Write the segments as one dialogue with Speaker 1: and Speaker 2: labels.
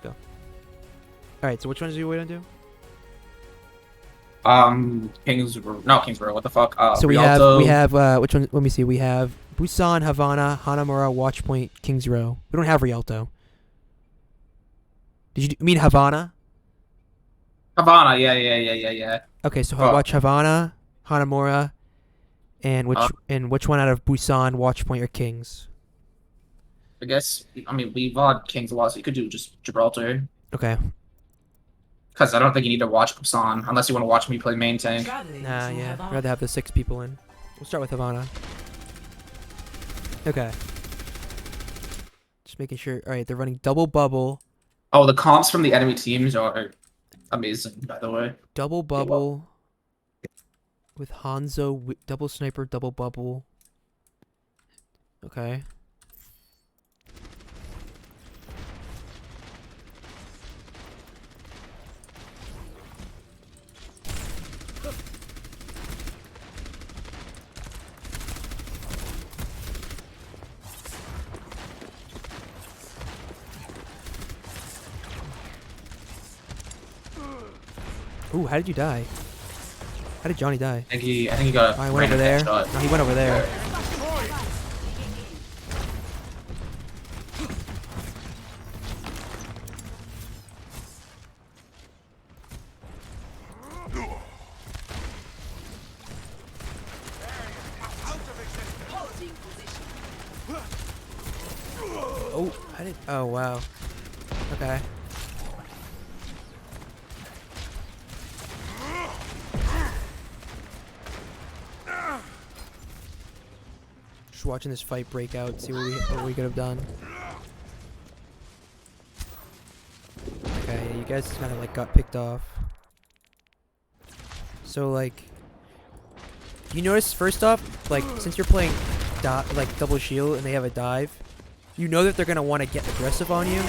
Speaker 1: let's go. Alright, so which ones do you wait on do?
Speaker 2: Kings Row. What the fuck?
Speaker 1: So
Speaker 2: Rialto.
Speaker 1: we have which one? Let me see. We have Busan, Havana, Hanamura, Watchpoint, Kings Row. We don't have Rialto. Did you mean Havana?
Speaker 2: Havana. Yeah.
Speaker 1: Okay, so
Speaker 2: Fuck.
Speaker 1: watch Havana, Hanamura, and
Speaker 2: Uh,
Speaker 1: which one out of Busan, Watchpoint, or Kings?
Speaker 2: I guess. I mean, we VOD Kings a lot, so you could do just Gibraltar.
Speaker 1: Okay.
Speaker 2: Because I don't think you need to watch Busan unless you want to watch me play main tank.
Speaker 1: Nah, yeah. I'd rather have the 6 people in. We'll start with Havana. Okay. Just making sure. Alright, they're running double bubble.
Speaker 2: Oh, the comps from the enemy teams are amazing, by the way.
Speaker 1: Double bubble. With Hanzo, double sniper, double bubble. Okay. Ooh, how did you die? How did Johnny die?
Speaker 2: I think he got.
Speaker 1: Oh, he went over there.
Speaker 2: Shot.
Speaker 1: No, he went over there. Oh, I didn't. Oh, wow. Okay. Just watching this fight break out, see what we could have done. Okay, you guys kind of like got picked off. So like, you notice first off, like since you're playing like double shield and they have a dive, you know that they're gonna want to get aggressive on you.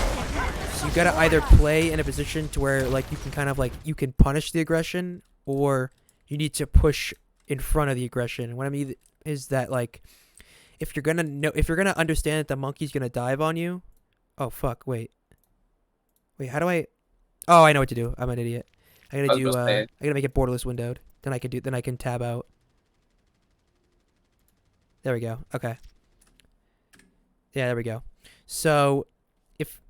Speaker 1: So you gotta either play in a position to where like you can kind of like you can punish the aggression, or you need to push in front of the aggression. And what I mean is that like if you're gonna understand that the monkey's gonna dive on you. Oh fuck! Wait, how do I? Oh, I know what to do. I'm an idiot. I gotta make it borderless windowed. Then I can tab out. There we go. Okay. Yeah, there we go. So, if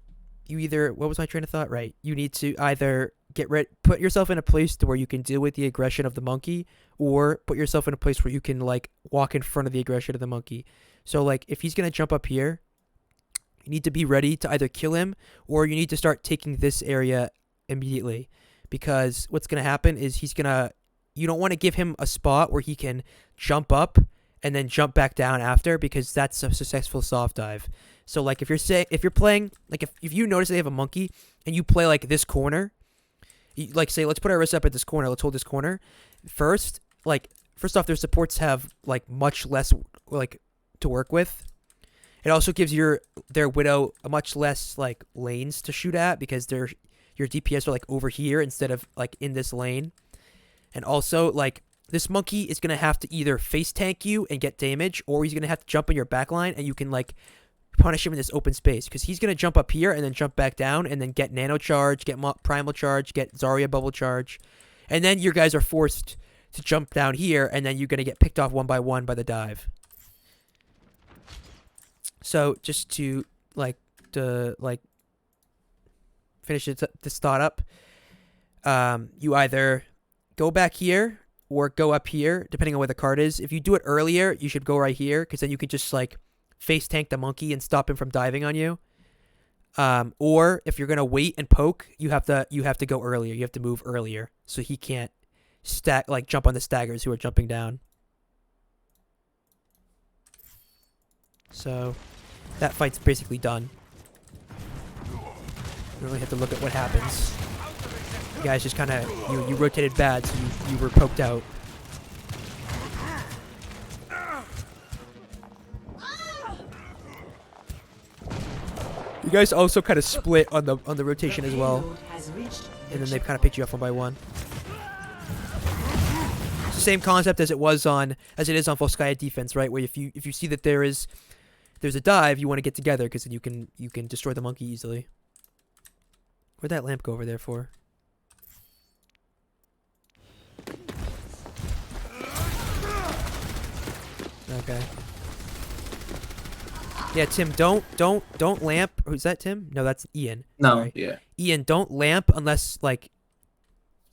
Speaker 1: you either, what was my train of thought? Right. You need to either put yourself in a place to where you can deal with the aggression of the monkey, or put yourself in a place where you can like walk in front of the aggression of the monkey. So like if he's gonna jump up here, you need to be ready to either kill him, or you need to start taking this area immediately, because what's gonna happen is you don't want to give him a spot where he can jump up and then jump back down after, because that's a successful soft dive. So like if you're playing like if you notice they have a monkey and you play like this corner, like say let's put our wrist up at this corner, let's hold this corner first. Like first off, their supports have like much less like to work with. It also gives their Widow a much less like lanes to shoot at, because your DPS are like over here instead of like in this lane. And also like this monkey is gonna have to either face tank you and get damage, or he's gonna have to jump in your backline and you can like punish him in this open space, because he's gonna jump up here and then jump back down and then get nano charge, get primal charge, get Zarya bubble charge, and then your guys are forced to jump down here, and then you're gonna get picked off one by one by the dive. So just to finish this thought up, you either go back here or go up here, depending on where the card is. If you do it earlier, you should go right here, because then you can just like face tank the monkey and stop him from diving on you. Or if you're gonna wait and poke, you have to go earlier. You have to move earlier, so he can't jump on the staggers who are jumping down. So that fight's basically done. You really have to look at what happens. You guys just kind of you rotated bad, so you were poked out. You guys also kind of split on the rotation as well, and then they kind of picked you up one by one. It's the same concept as it is on Volskaya defense, right? Where if you see that there's a dive, you want to get together, because then you can destroy the monkey easily. Where'd that lamp go over there for? Okay. Yeah, Tim, don't lamp. Who's that, Tim? No, that's Ian.
Speaker 2: No,
Speaker 1: Sorry.
Speaker 2: yeah.
Speaker 1: Ian, don't lamp unless like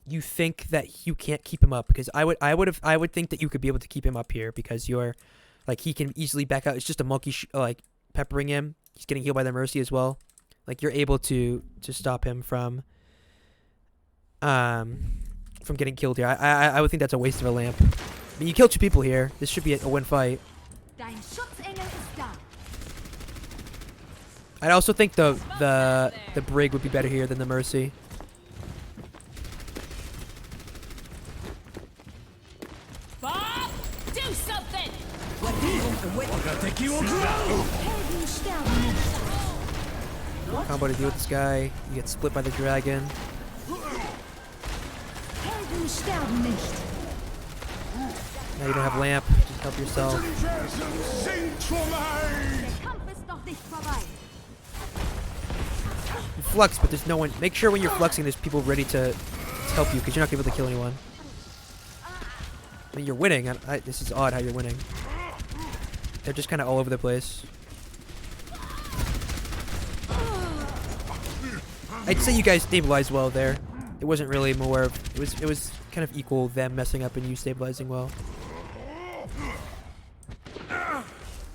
Speaker 1: you think that you can't keep him up, because I would think that you could be able to keep him up here because you're like he can easily back out. It's just a monkey like peppering him. He's getting healed by the mercy as well. Like you're able to stop him from getting killed here. I would think that's a waste of a lamp. I mean, you killed 2 people here. This should be a win fight. I'd also think the brig would be better here than the mercy.
Speaker 3: Bob, do something.
Speaker 1: Combo to deal with this guy. You get split by the dragon. Now you don't have lamp. Just help yourself. You flux, but there's no one. Make sure when you're fluxing, there's people ready to help you, because you're not gonna be able to kill anyone. I mean, you're winning. This is odd how you're winning. They're just kind of all over the place. I'd say you guys stabilized well there. It wasn't really more of, it was kind of equal them messing up and you stabilizing well.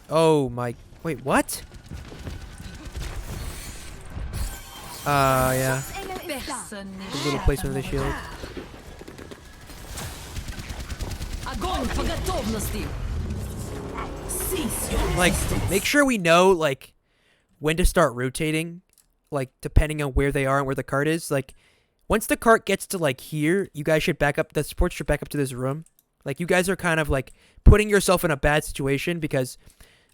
Speaker 1: Oh my, wait, what? Yeah. The little placement of the shield. Like, make sure we know, like, when to start rotating, like, depending on where they are and where the cart is. Like, once the cart gets to, like, here, you guys should back up, the support should back up to this room. Like, you guys are kind of, like, putting yourself in a bad situation because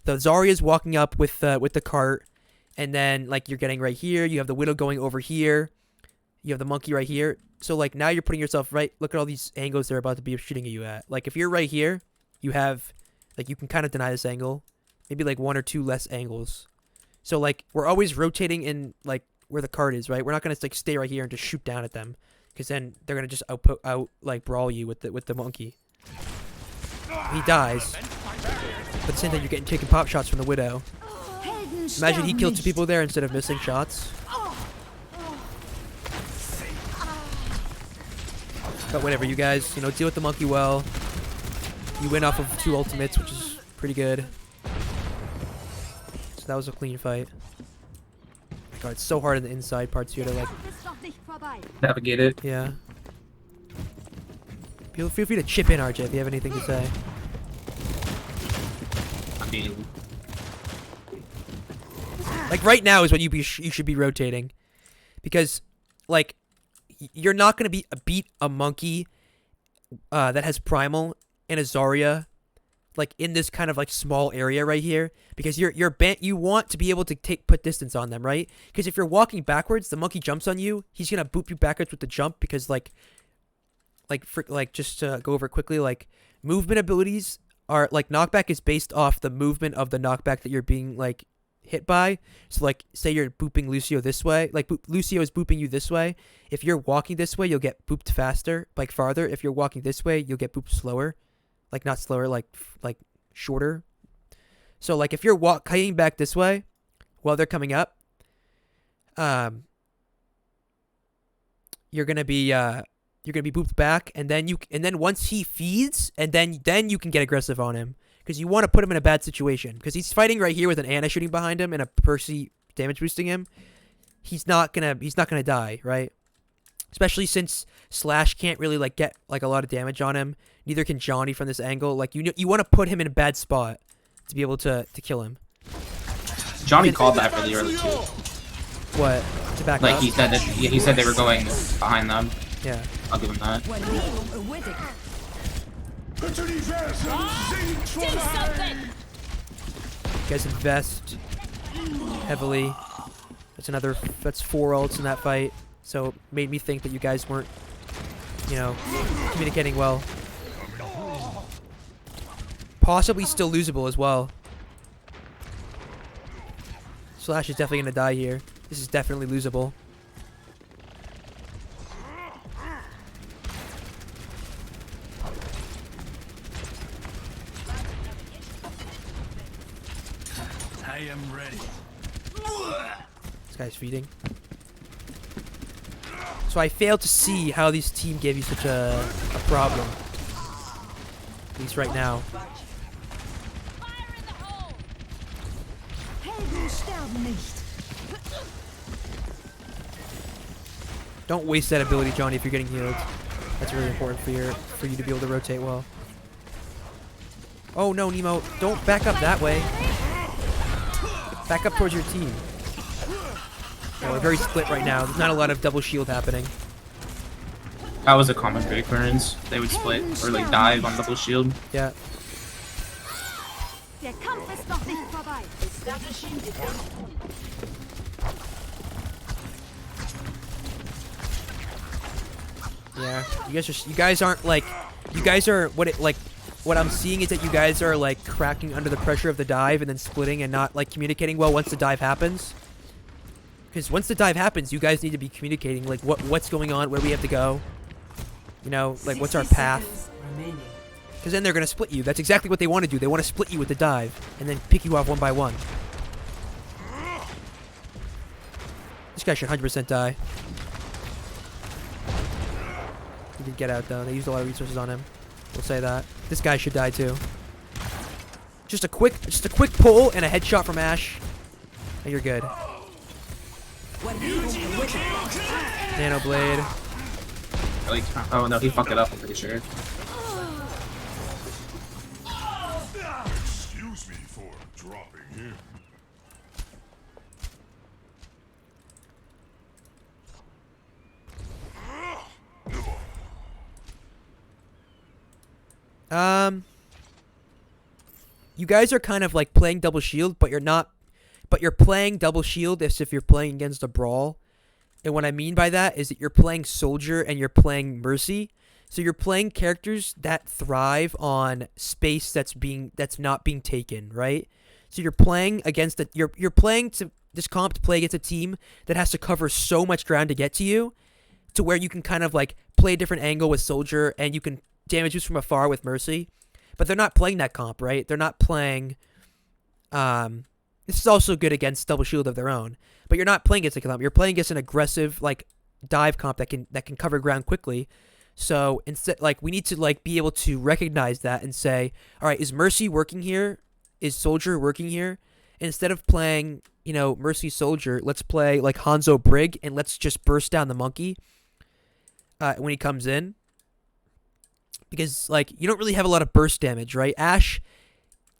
Speaker 1: the Zarya's walking up with the cart, and then, like, you're getting right here, you have the Widow going over here, you have the monkey right here. So, like, now you're putting yourself right, look at all these angles they're about to be shooting at you at. Like, if you're right here, you have, like, you can kind of deny this angle. Maybe, like, 1 or 2 less angles. So, like, we're always rotating in, like, where the cart is, right? We're not going to, like, stay right here and just shoot down at them, because then they're going to just like, brawl you with the monkey. He dies. But at the same time, you're getting taking pop shots from the Widow. Imagine he killed 2 people there instead of missing shots. But whatever, you guys, you know, deal with the monkey well. You win off of 2 ultimates, which is pretty good. So that was a clean fight. God, it's so hard in the inside parts here to, like,
Speaker 2: Navigate it.
Speaker 1: yeah. Feel free to chip in, RJ, if you have anything to say.
Speaker 2: I mean,
Speaker 1: Like, right now is when you should be rotating. Because, like, you're not going to beat a monkey that has primal and a Zarya, like, in this kind of, like, small area right here, because you want to be able to put distance on them, right? Because if you're walking backwards, the monkey jumps on you, he's gonna boop you backwards with the jump, because just to go over it quickly, like, movement abilities are, like, knockback is based off the movement of the knockback that you're being, like, hit by. So, like, say you're booping Lucio this way, like, Lucio is booping you this way. If you're walking this way, you'll get booped faster, like, farther. If you're walking this way, you'll get booped slower. Like, not slower, like shorter. So, like, if you're coming back this way while they're coming up, you're gonna be booped back, and then once he feeds, and then you can get aggressive on him, because you want to put him in a bad situation, because he's fighting right here with an Ana shooting behind him and a Percy damage boosting him. He's not gonna die, right? Especially since Slash can't really, like, get, like, a lot of damage on him. Neither can Johnny from this angle. Like, you want to put him in a bad spot to be able to kill him.
Speaker 2: Johnny called that really early too.
Speaker 1: What? To back
Speaker 2: Like,
Speaker 1: up?
Speaker 2: he said they were going behind them.
Speaker 1: Yeah.
Speaker 2: I'll give him that.
Speaker 3: Do something.
Speaker 1: You guys invest heavily. That's 4 ults in that fight. So it made me think that you guys weren't, you know, communicating well. Possibly still losable as well. Slash is definitely gonna die here. This is definitely losable.
Speaker 4: I am ready.
Speaker 1: This guy's feeding. So I failed to see how this team gave you such a problem. At least right now.
Speaker 3: Fire in the hole!
Speaker 5: Helden sterben nicht.
Speaker 1: Don't waste that ability, Johnny, if you're getting healed. That's really important for you to be able to rotate well. Oh no, Nemo. Don't back up that way. Back up towards your team. Yeah, we're very split right now. There's not a lot of double shield happening.
Speaker 2: That was a common for occurrence. They would split or like dive on double shield.
Speaker 1: Yeah.
Speaker 5: Der Kampf ist noch nicht vorbei. Establishing defense.
Speaker 1: Yeah. You guys aren't like, you guys are what I'm seeing is that you guys are like cracking under the pressure of the dive and then splitting and not like communicating well once the dive happens. Because once the dive happens, you guys need to be communicating like what's going on, where we have to go. You know, like what's our path. Because then they're going to split you. That's exactly what they want to do. They want to split you with the dive and then pick you off one by one. This guy should 100% die. He did get out though. They used a lot of resources on him. We'll say that. This guy should die too. Just a quick pull and a headshot from Ash. And you're good. Nano blade.
Speaker 2: Like, oh no, he fucked it up. I'm pretty sure.
Speaker 4: Excuse me for dropping in.
Speaker 1: You guys are kind of like playing double shield, but you're not. But you're playing double shield as if you're playing against a brawl. And what I mean by that is that you're playing soldier and you're playing mercy. So you're playing characters that thrive on space that's not being taken, right? So you're playing against you're playing to this comp to play against a team that has to cover so much ground to get to you, to where you can kind of like play a different angle with soldier and you can damage just from afar with mercy. But they're not playing that comp, right? They're not playing this is also good against double shield of their own. But you're not playing against a comp. You're playing against an aggressive like dive comp that can cover ground quickly. So instead, like, we need to like be able to recognize that and say, all right, is Mercy working here? Is Soldier working here? And instead of playing, you know, Mercy Soldier, let's play like Hanzo Brig and let's just burst down the monkey when he comes in. Because like you don't really have a lot of burst damage, right? Ash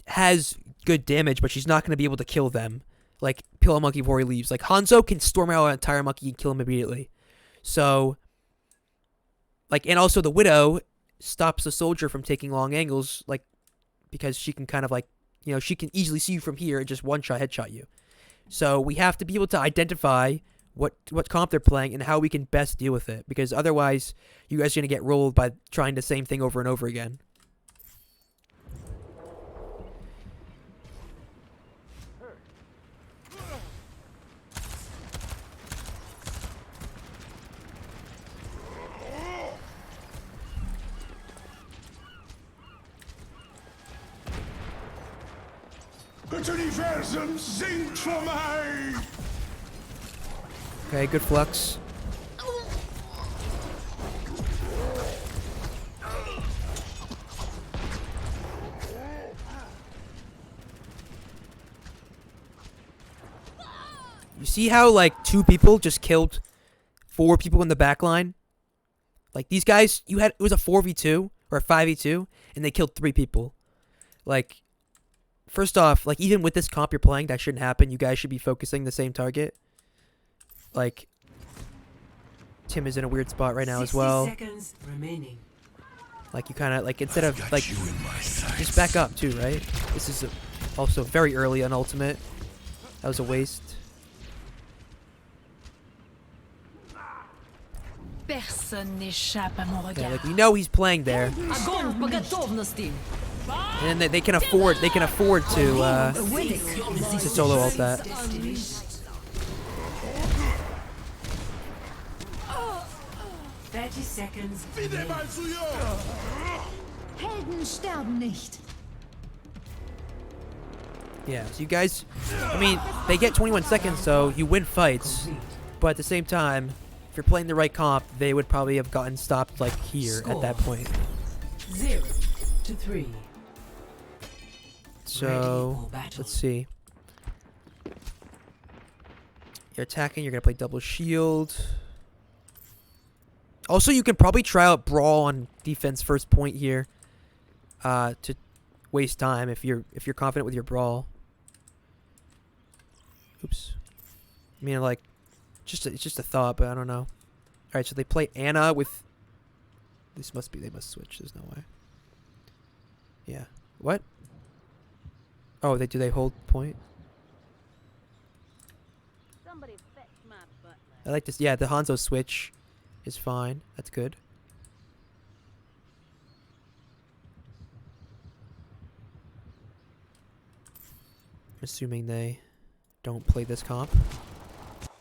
Speaker 1: has good damage, but she's not going to be able to kill them. Like kill a monkey before he leaves. Like Hanzo can storm out an entire monkey and kill him immediately. So. Like, and also the Widow stops the soldier from taking long angles, like, because she can kind of like, you know, she can easily see you from here and just one-shot headshot you. So we have to be able to identify what comp they're playing and how we can best deal with it, because otherwise you guys are going to get rolled by trying the same thing over and over again.
Speaker 4: Das Universum singt für mich!
Speaker 1: Okay, good flux. You see how like 2 people just killed 4 people in the back line? Like these guys, it was a 4v2 or a 5v2 and they killed 3 people. Like, first off, like, even with this comp you're playing, that shouldn't happen. You guys should be focusing the same target. Like, Tim is in a weird spot right now as well.
Speaker 6: 60 seconds remaining.
Speaker 1: Like, you kind of, like, instead of, like, just back up, too, right? This is also very early on Ultimate. That was a waste.
Speaker 3: Personne n'échappe à mon
Speaker 1: Yeah,
Speaker 3: regard.
Speaker 1: like, we know he's playing there.
Speaker 6: Огонь по готовности.
Speaker 1: And they can afford to solo ult that.
Speaker 6: Seconds.
Speaker 5: Helden sterben nicht.
Speaker 1: Yeah, so you guys, I mean, they get 21 seconds, so you win fights. But at the same time, if you're playing the right comp, they would probably have gotten stopped like here at that point.
Speaker 6: 0-3.
Speaker 1: So, let's see. You're attacking, you're going to play double shield. Also, you can probably try out Brawl on defense first point here. To waste time if you're confident with your Brawl. Oops. I mean, like, it's just a thought, but I don't know. All right, so they play Anna with. They must switch. There's no way. Yeah. What? Oh, do they hold point?
Speaker 5: Somebody fetch my butler.
Speaker 1: I like this. Yeah, the Hanzo switch is fine. That's good. Assuming they don't play this comp.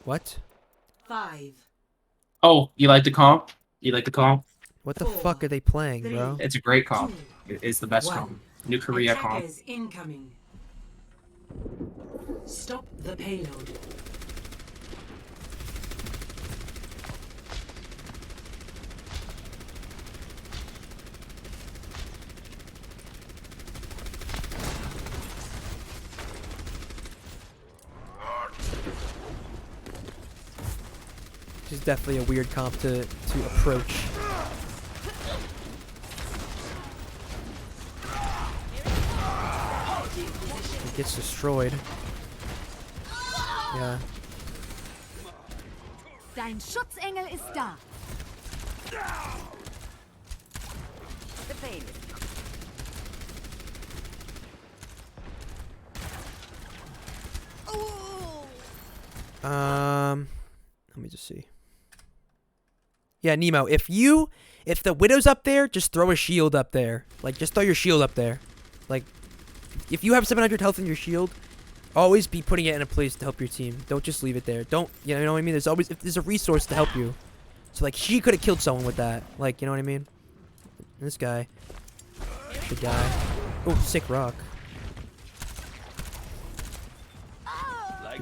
Speaker 1: What?
Speaker 6: 5.
Speaker 2: Oh, you like the comp? You like the comp?
Speaker 1: What the
Speaker 6: 4,
Speaker 1: fuck are they playing, bro?
Speaker 2: It's a great comp. It's the best
Speaker 6: 1.
Speaker 2: comp. New Korea comp.
Speaker 6: Attackers incoming. Stop the payload.
Speaker 1: This is definitely a weird comp to approach. It gets destroyed. Yeah.
Speaker 5: Dein Schutzengel ist da. The pain is
Speaker 1: let me just see. Yeah, Nemo, if the Widow's up there, just throw a shield up there. Like, just throw your shield up there. Like, if you have 700 health in your shield, always be putting it in a place to help your team. Don't just leave it there. Don't, you know what I mean? There's always, if there's a resource to help you. So, like, she could have killed someone with that. Like, you know what I mean? This guy should die. Oh, sick rock.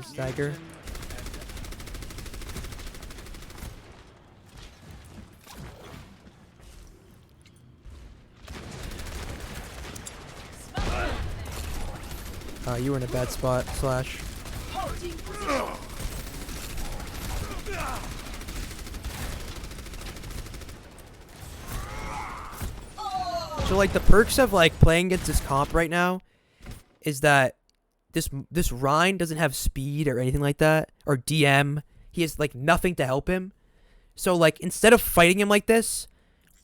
Speaker 1: Stagger. You were in a bad spot, Slash. So, like, the perks of, like, playing against this comp right now is that this Rhine doesn't have speed or anything like that, or DM. He has, like, nothing to help him. So, like, instead of fighting him like this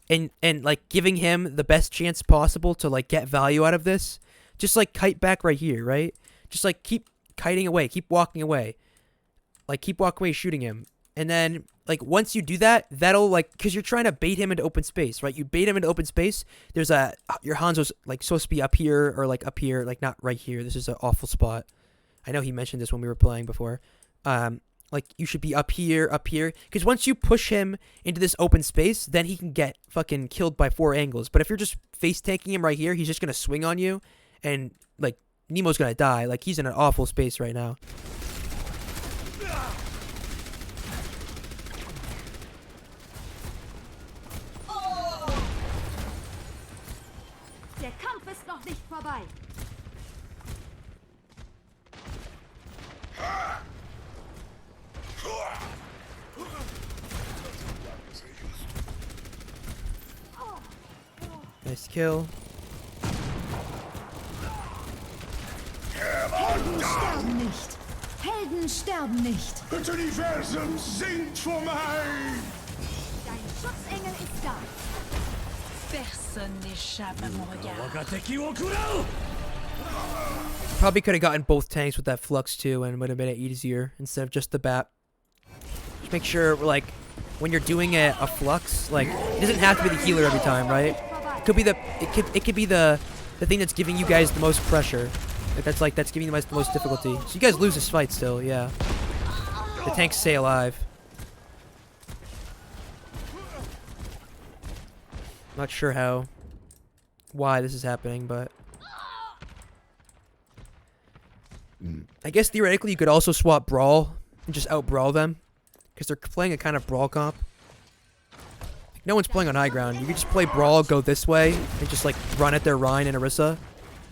Speaker 1: and like, giving him the best chance possible to, like, get value out of this, just, like, kite back right here, right? Just, like, keep kiting away. Keep walking away. Like, keep walking away shooting him. And then, like, once you do that, that'll, like, because you're trying to bait him into open space, right? You bait him into open space. There's your Hanzo's, like, supposed to be up here or, like, up here. Like, not right here. This is an awful spot. I know he mentioned this when we were playing before. Like, you should be up here. Because once you push him into this open space, then he can get fucking killed by 4 angles. But if you're just face tanking him right here, he's just going to swing on you. And, like, Nemo's going to die. Like, he's in an awful space right now.
Speaker 5: Der Kampf ist noch nicht vorbei.
Speaker 1: Nice kill.
Speaker 5: Helden sterben nicht. Helden sterben nicht.
Speaker 4: Das Universum singt vor mir.
Speaker 5: Dein Schutzengel ist da.
Speaker 3: Personne n'échappe à mon regard.
Speaker 1: Probably could have gotten both tanks with that flux too, and would have made it easier instead of just the bat. Just make sure, like, when you're doing a flux, like, it doesn't have to be the healer every time, right? It could be it could be the thing that's giving you guys the most pressure. Like, that's giving you guys the most difficulty. So you guys lose this fight still, yeah. The tanks stay alive. Not sure why this is happening, but I guess theoretically you could also swap Brawl and just out-brawl them. Because they're playing a kind of Brawl comp. No one's playing on high ground. You could just play Brawl, go this way, and just like run at their Rhine and Orisa.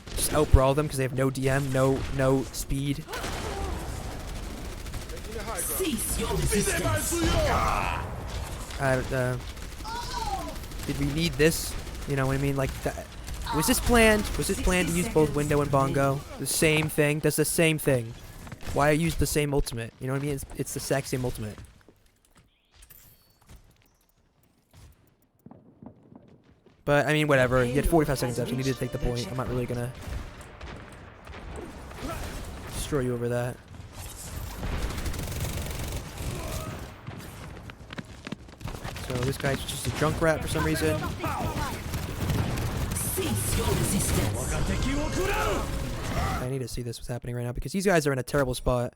Speaker 1: Just out-brawl them because they have no DM, no speed.
Speaker 6: Cease your resistance.
Speaker 1: Did we need this? You know what I mean? Like, was this planned? Was it planned to use both Window and Bongo? The same thing? Does the same thing. Why use the same ultimate? You know what I mean? It's the exact same ultimate. But, I mean, whatever. You had 45 seconds left. You need to take the point. I'm not really gonna destroy you over that. So this guy's just a drunk rat for some reason.
Speaker 6: Cease your resistance.
Speaker 1: I need to see this what's happening right now because these guys are in a terrible spot.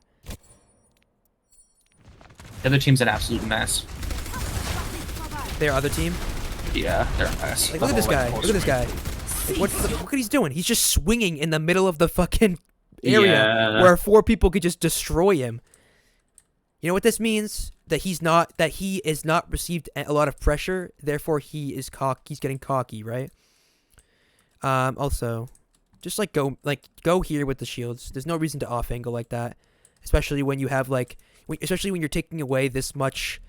Speaker 2: The other team's an absolute mess.
Speaker 1: Their other team.
Speaker 2: Yeah, they're a mess.
Speaker 1: Like, look at this guy. Look at this guy. Like, look what he's doing. He's just swinging in the middle of the fucking area where 4 people could just destroy him. You know what this means? That he is not received a lot of pressure. Therefore, he's getting cocky, right? Also, just go here with the shields. There's no reason to off angle like that, especially when you have especially when you're taking away this much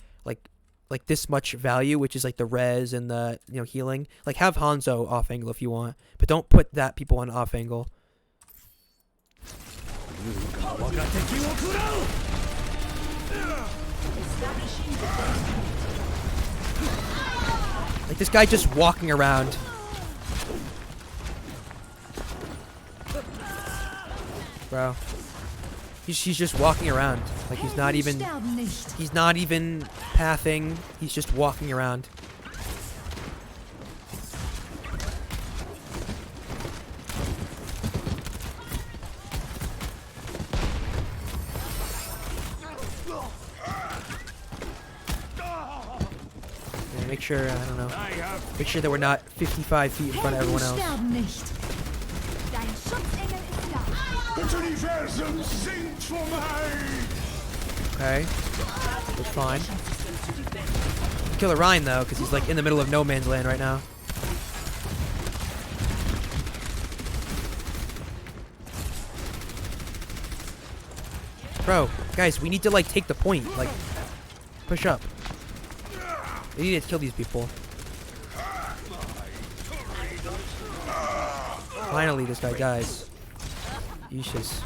Speaker 1: like this much value, which is like the res and the healing. Like, have Hanzo off angle if you want, but don't put that people on off angle. Like, this guy just walking around. Bro. He's just walking around. Like, he's not even pathing. He's just walking around. Yeah, make sure, I don't know. Make sure that we're not 55 feet in front of everyone else.
Speaker 5: Dein Schutzengel ist da.
Speaker 4: Das Universum singt vor mir.
Speaker 1: Okay. That's fine. Kill Orion though, because he's like in the middle of no man's land right now. Bro, guys, we need to like take the point. Like, push up. We need to kill these people. Finally, this guy dies. Yeesh.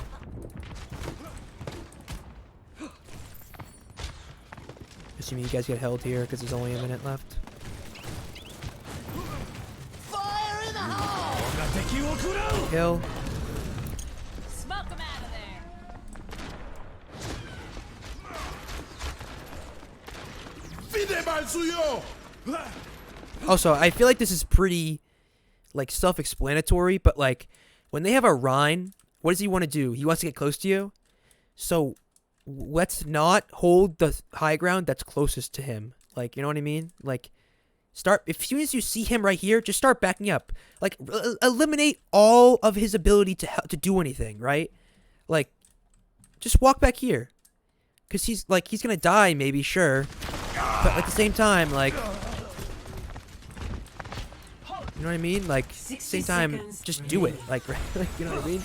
Speaker 1: Assuming you guys get held here because there's only a minute left.
Speaker 3: Fire in the hole!
Speaker 1: Kill.
Speaker 3: Smoke him out of there!
Speaker 1: Also, I feel like this is pretty, like, self-explanatory, but, like, when they have a Rhine, what does he want to do? He wants to get close to you? So, let's not hold the high ground that's closest to him. Like, you know what I mean? Like, as soon as you see him right here, just start backing up. Like, eliminate all of his ability to do anything, right? Like, just walk back here. Because he's gonna die, maybe, sure. But at the same time, like, you know what I mean? Like, same time, just do it. Like, you know what I mean?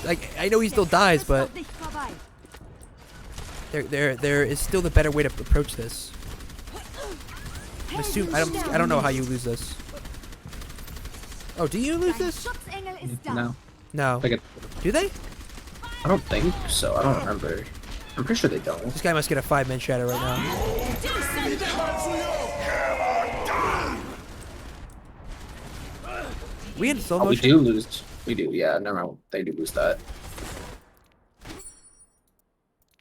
Speaker 1: Like, I know he still dies, but there is still the better way to approach this. I don't know how you lose this. Oh, do you lose
Speaker 5: Dein
Speaker 1: this?
Speaker 5: Schutzengel ist da.
Speaker 2: No.
Speaker 1: No.
Speaker 2: Like
Speaker 1: Do they?
Speaker 2: I don't think so. I don't remember. I'm pretty sure they don't.
Speaker 1: This guy must get a 5-man shadow right now. We in slow
Speaker 2: Oh, we
Speaker 1: motion?
Speaker 2: do lose. We do, yeah. Never mind. They do lose that.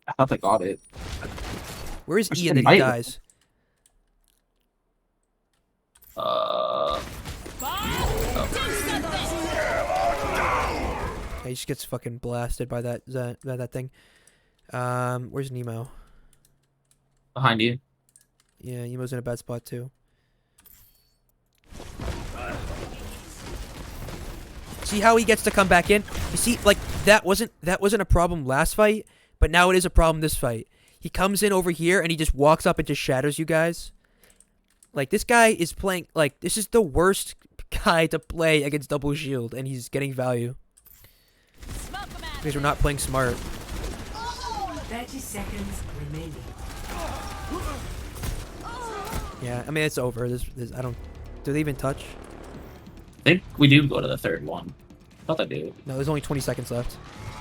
Speaker 2: I thought they got it.
Speaker 1: Where is
Speaker 2: Which
Speaker 1: Ian
Speaker 2: they
Speaker 1: that he
Speaker 2: might-
Speaker 1: dies? Yeah, he just gets fucking blasted by that thing. Where's Nemo?
Speaker 2: Behind you.
Speaker 1: Yeah, Nemo's in a bad spot too. See how he gets to come back in? You see, like, that wasn't a problem last fight, but now it is a problem this fight. He comes in over here and he just walks up and just shatters you guys. Like, this guy is playing, like, this is the worst guy to play against double shield, and he's getting value. Because we're not playing smart.
Speaker 6: 30 seconds remaining.
Speaker 1: Yeah, I mean, it's over. This I don't... Do they even touch?
Speaker 2: I think we do go to the third one. I thought they do.
Speaker 1: No, there's only 20 seconds left.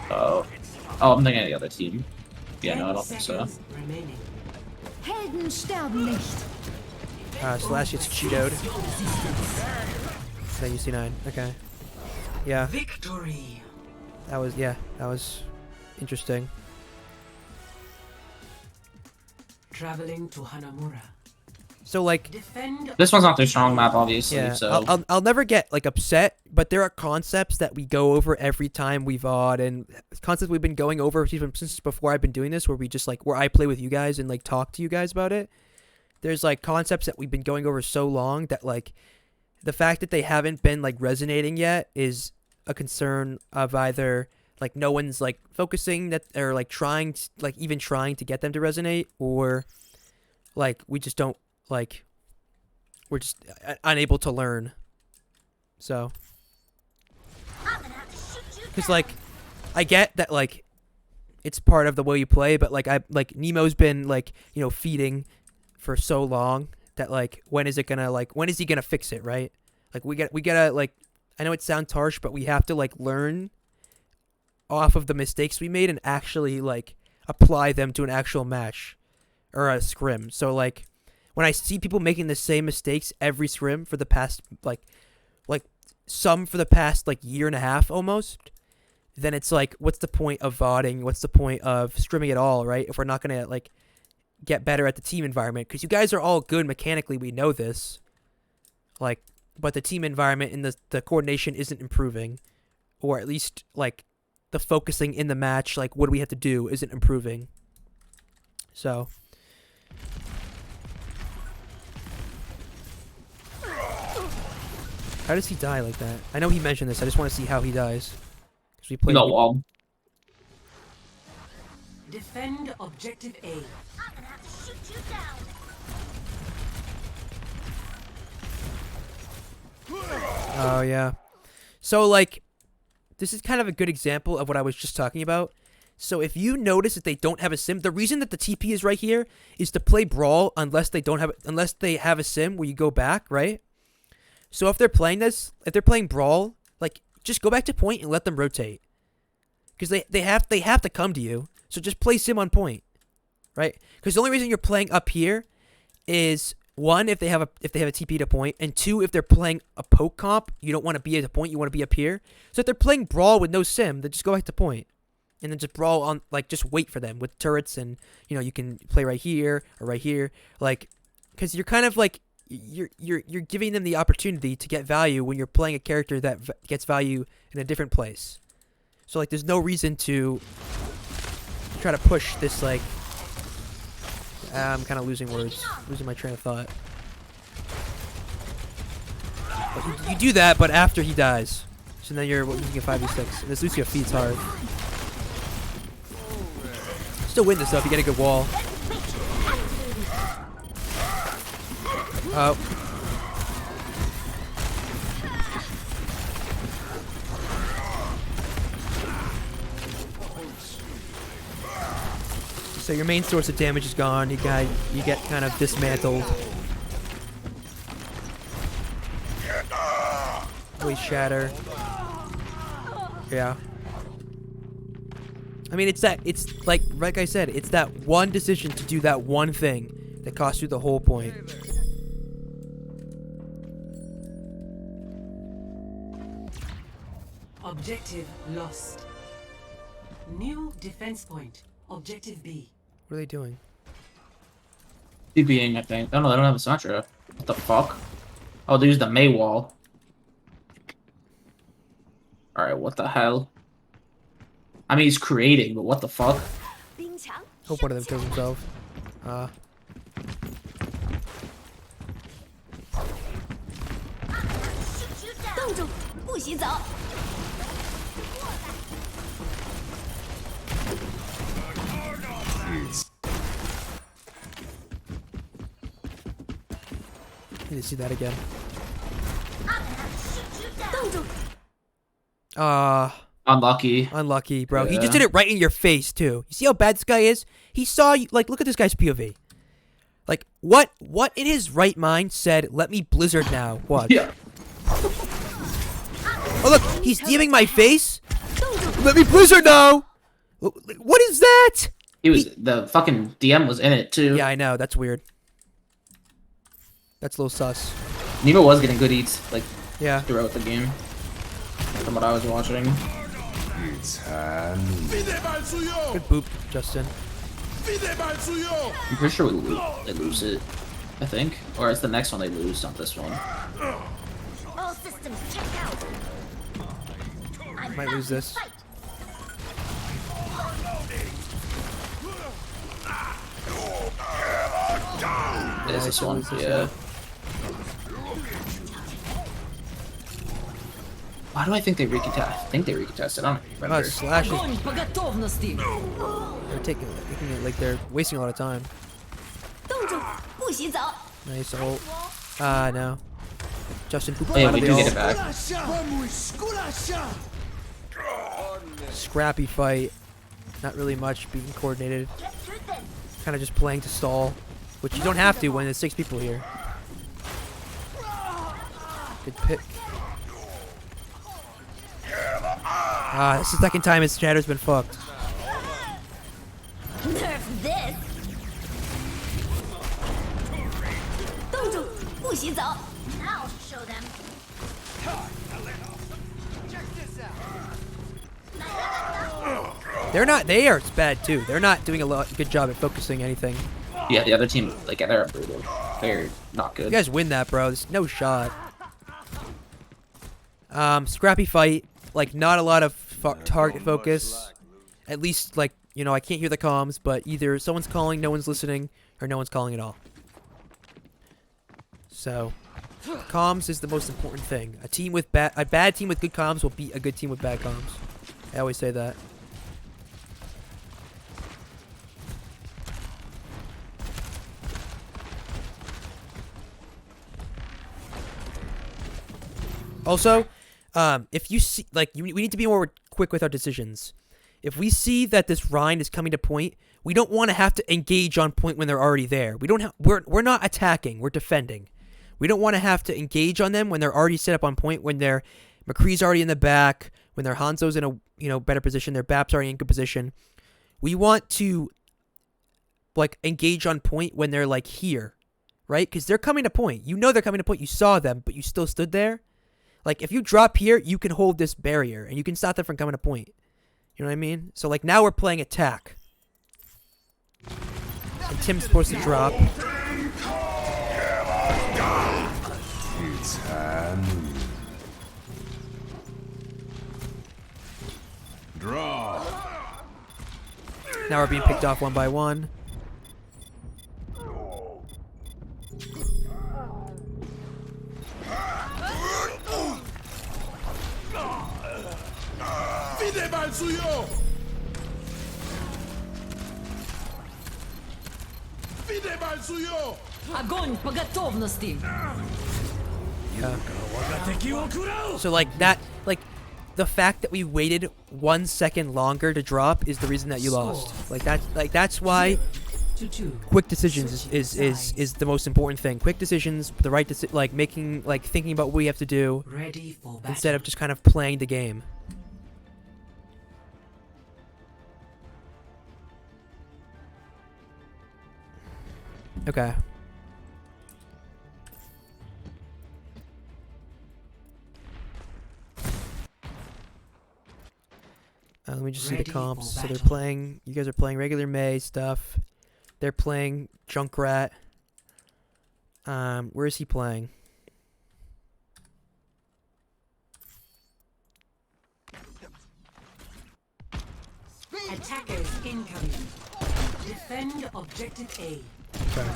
Speaker 2: Oh. Oh, I'm thinking of the other team. Yeah, no, I don't think so.
Speaker 6: Remaining.
Speaker 5: Helden sterben nicht.
Speaker 1: Slash gets Cheetoed. Then you see 9. Okay. Yeah.
Speaker 6: Victory.
Speaker 1: That was interesting.
Speaker 6: Traveling to Hanamura.
Speaker 1: So, like,
Speaker 6: Defend.
Speaker 2: This one's not their strong map, obviously.
Speaker 1: yeah,
Speaker 2: So
Speaker 1: I'll never get, like, upset, but there are concepts that we go over every time we VOD, and concepts we've been going over since before I've been doing this, where we just, like, where I play with you guys and, like, talk to you guys about it. There's, like, concepts that we've been going over so long that, like, the fact that they haven't been, like, resonating yet is a concern of either, like, no one's, like, focusing that, or, like, even trying to get them to resonate, or, like, we just don't, like, we're just unable to learn. So, because, like, I get that, like, it's part of the way you play, but, like, Nemo's been, like, you know, feeding for so long that, like, when is he gonna fix it, right? Like, we gotta, like, I know it sounds harsh, but we have to, like, learn off of the mistakes we made and actually, like, apply them to an actual match or a scrim. So, like, when I see people making the same mistakes every scrim for the past, like some for the past, like, year and a half almost, then it's like, what's the point of VODing? What's the point of scrimming at all, right? If we're not gonna, like, get better at the team environment, because you guys are all good mechanically, we know this, like, but the team environment and the coordination isn't improving, or at least, like, the focusing in the match, like, what do we have to do, isn't improving. So, how does he die like that? I know he mentioned this, I just want to see how he dies, because we played.
Speaker 2: no wall.
Speaker 6: Defend objective A.
Speaker 3: I'm gonna have to shoot you down.
Speaker 1: Oh, yeah. So, like, this is kind of a good example of what I was just talking about. So, if you notice that they don't have a sim, the reason that the TP is right here is to play Brawl unless they have a sim where you go back, right? So, if they're playing Brawl, like, just go back to point and let them rotate. Because they have to come to you. So, just play sim on point, right? Because the only reason you're playing up here is, one, if they have a TP to point, and two, if they're playing a poke comp, you don't want to be at a point, you want to be up here. So if they're playing Brawl with no sim, then just go back to point. And then just Brawl on, like, just wait for them with turrets, and, you know, you can play right here or right here. Like, because you're kind of, like, you're giving them the opportunity to get value when you're playing a character that gets value in a different place. So, like, there's no reason to try to push this, like, I'm kind of losing my train of thought. But you do that, but after he dies. So then you're using a 5v6. And this Lucio feeds hard. Still win this though if you get a good wall. Oh. So your main source of damage is gone. You get kind of dismantled. We shatter. Yeah. I mean, it's like I said, it's that one decision to do that one thing that costs you the whole point.
Speaker 6: Objective lost. New defense point. Objective B.
Speaker 1: What are they doing?
Speaker 2: DBing, I think. Oh no, they don't have a Symmetra. What the fuck? Oh, they used the May wall. Alright, what the hell? I mean, he's creating, but what the fuck?
Speaker 1: Hope one of them kills himself.
Speaker 5: 冻住，不许走！
Speaker 1: Need to see that again.
Speaker 3: I'm gonna shoot you down.
Speaker 2: Unlucky.
Speaker 1: Unlucky, bro. He
Speaker 2: Yeah.
Speaker 1: just did it right in your face too. You see how bad this guy is? He saw you. Like, look at this guy's POV. Like, what in his right mind said, "Let me blizzard now"? What?
Speaker 2: Yeah.
Speaker 1: Oh look, he's DMing my face. Let me blizzard now. What is that?
Speaker 2: The fucking DM was in it too.
Speaker 1: Yeah, I know. That's weird. That's a little sus.
Speaker 2: Nemo was getting good eats like
Speaker 1: Yeah.
Speaker 2: throughout the game, from what I was watching.
Speaker 4: Videbal suyo!
Speaker 1: Good boop, Justin.
Speaker 4: Videbal suyo!
Speaker 2: I'm pretty sure they lose it. I think, or it's the next one they lose, not this one.
Speaker 3: All systems check out. I'm
Speaker 1: Might
Speaker 3: about
Speaker 1: lose
Speaker 3: to
Speaker 1: this.
Speaker 3: fight.
Speaker 2: It is this
Speaker 1: should
Speaker 2: one.
Speaker 1: lose this
Speaker 2: Yeah.
Speaker 1: one.
Speaker 2: Why do I think they recontest? I think they recontested. I don't remember.
Speaker 1: Slash is
Speaker 5: Огонь по готовности.
Speaker 1: they're taking it like they're wasting a lot of time.
Speaker 3: 冻住，不洗澡。
Speaker 1: Nice ult. No. Justin pooped
Speaker 2: Oh yeah,
Speaker 1: out
Speaker 2: we
Speaker 1: of
Speaker 2: do
Speaker 1: the
Speaker 2: get it
Speaker 1: ult.
Speaker 2: back.
Speaker 1: Scrappy fight. Not really much being coordinated.
Speaker 3: Get through this.
Speaker 1: Kind of just playing to stall, which you don't have to when there's 6 people here. Good pick. This is the second time his chatter's been fucked.
Speaker 3: Nerf this. 冻住，不洗澡。I'll show them.
Speaker 1: They are bad too. They're not doing a good job at focusing anything.
Speaker 2: Yeah, the other team, like, they're brutal. They're not good.
Speaker 1: You guys win that, bro. There's no shot. Scrappy fight. Like, not a lot of target focus. At least, like, you know, I can't hear the comms, but either someone's calling, no one's listening, or no one's calling at all. So, comms is the most important thing. A bad team with good comms will beat a good team with bad comms. I always say that. Also, if you see, like, we need to be more quick with our decisions. If we see that this Rhine is coming to point, we don't want to have to engage on point when they're already there. We're not attacking, we're defending. We don't want to have to engage on them when they're already set up on point, when their McCree's already in the back, when their Hanzo's in a better position, their Bap's already in good position. We want to, like, engage on point when they're, like, here, right? Because they're coming to point. You know they're coming to point. You saw them, but you still stood there. Like, if you drop here, you can hold this barrier, and you can stop them from coming to point. You know what I mean? So, like, now we're playing attack. And Tim's supposed to drop.
Speaker 4: Draw.
Speaker 1: Now we're being picked off one by one.
Speaker 4: Videbal suyo! Videbal suyo!
Speaker 5: Огонь по готовности.
Speaker 1: So, like, that, like, the fact that we waited 1 second longer to drop is the reason that you lost. That's why quick decisions is the most important thing. Quick decisions, the right thinking about what we have to do
Speaker 6: Ready for battle.
Speaker 1: instead of just kind of playing the game. Okay. Let me just see the
Speaker 6: Ready for
Speaker 1: comps. So they're
Speaker 6: battle.
Speaker 1: playing. You guys are playing regular May stuff. They're playing Junkrat. Where is he playing?
Speaker 6: Attackers incoming. Defend objective A.
Speaker 1: Okay.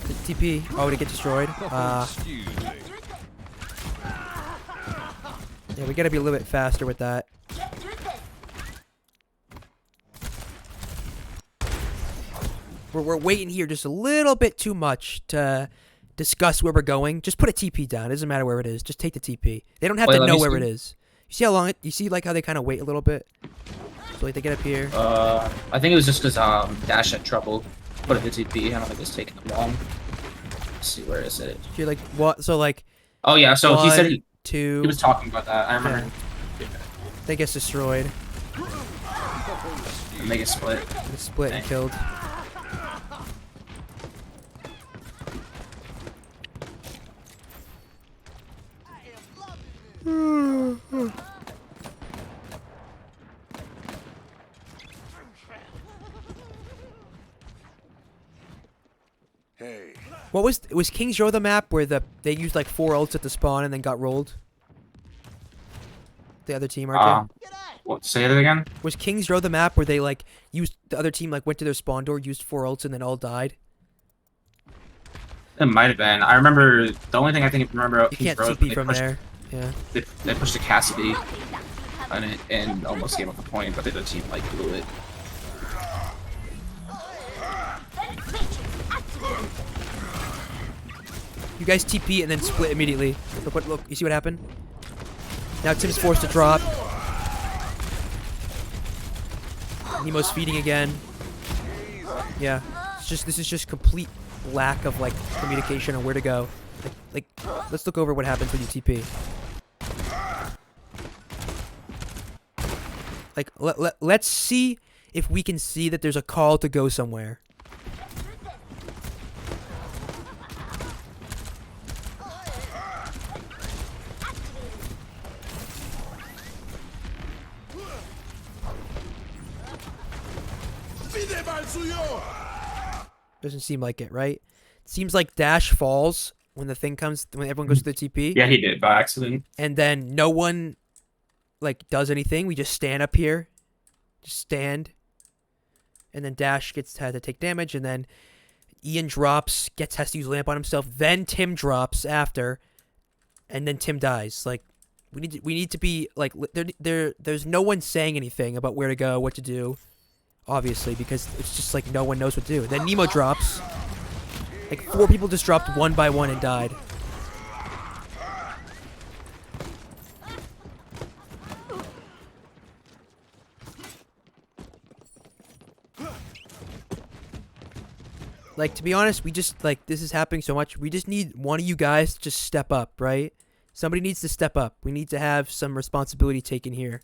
Speaker 1: The TP. Oh, to get destroyed. Yeah, Yeah, we gotta be a little bit faster with that.
Speaker 3: Get through this.
Speaker 1: We're waiting here just a little bit too much to discuss where we're going. Just put a TP down. It doesn't matter where it is. Just take the TP. They don't have
Speaker 2: Wait,
Speaker 1: to
Speaker 2: let
Speaker 1: know
Speaker 2: me
Speaker 1: where
Speaker 2: see.
Speaker 1: it is. You see how long you see like how they kind of wait a little bit? So like they get up here.
Speaker 2: I think it was just because Dash had trouble putting the TP. I don't think it was taking them long. Let's see, where is it?
Speaker 1: You're like what? So like
Speaker 2: Oh yeah, so he said he
Speaker 1: two.
Speaker 2: was talking about that. I remember.
Speaker 1: They gets destroyed.
Speaker 2: And they get split.
Speaker 1: They split and
Speaker 2: Dang.
Speaker 1: killed.
Speaker 4: Hey,
Speaker 1: What was King's Row the map where they used like 4 ults at the spawn and then got rolled? The other team, RJ.
Speaker 2: What? Say it again.
Speaker 1: Was King's Row the map where they like used the other team like went to their spawn door, used 4 ults and then all died?
Speaker 2: It might have been. I remember the only thing I think I remember.
Speaker 1: You can't TP from there. Yeah.
Speaker 2: They pushed a Cassidy on it and almost gave up a point, but the other team like blew it.
Speaker 1: You guys TP and then split immediately. Look, you see what happened? Now Tim's forced to drop. Nemo's feeding again. Yeah. This is just complete lack of like communication on where to go. Like let's look over what happens when you TP. Like let's see if we can see that there's a call to go somewhere. Doesn't seem like it, right? Seems like Dash falls when the thing comes, when everyone goes to the TP.
Speaker 2: Yeah, he did by accident.
Speaker 1: And then no one, like, does anything. We just stand up here. Just stand. And then Dash had to take damage, and then Ian drops, has to use lamp on himself. Then Tim drops after, and then Tim dies. Like, we need to be, like, there's no one saying anything about where to go, what to do. Obviously, because it's just like no one knows what to do. Then Nemo drops. Like 4 people just dropped one by one and died. Like, to be honest, we just, like, this is happening so much. We just need one of you guys to just step up, right? Somebody needs to step up. We need to have some responsibility taken here.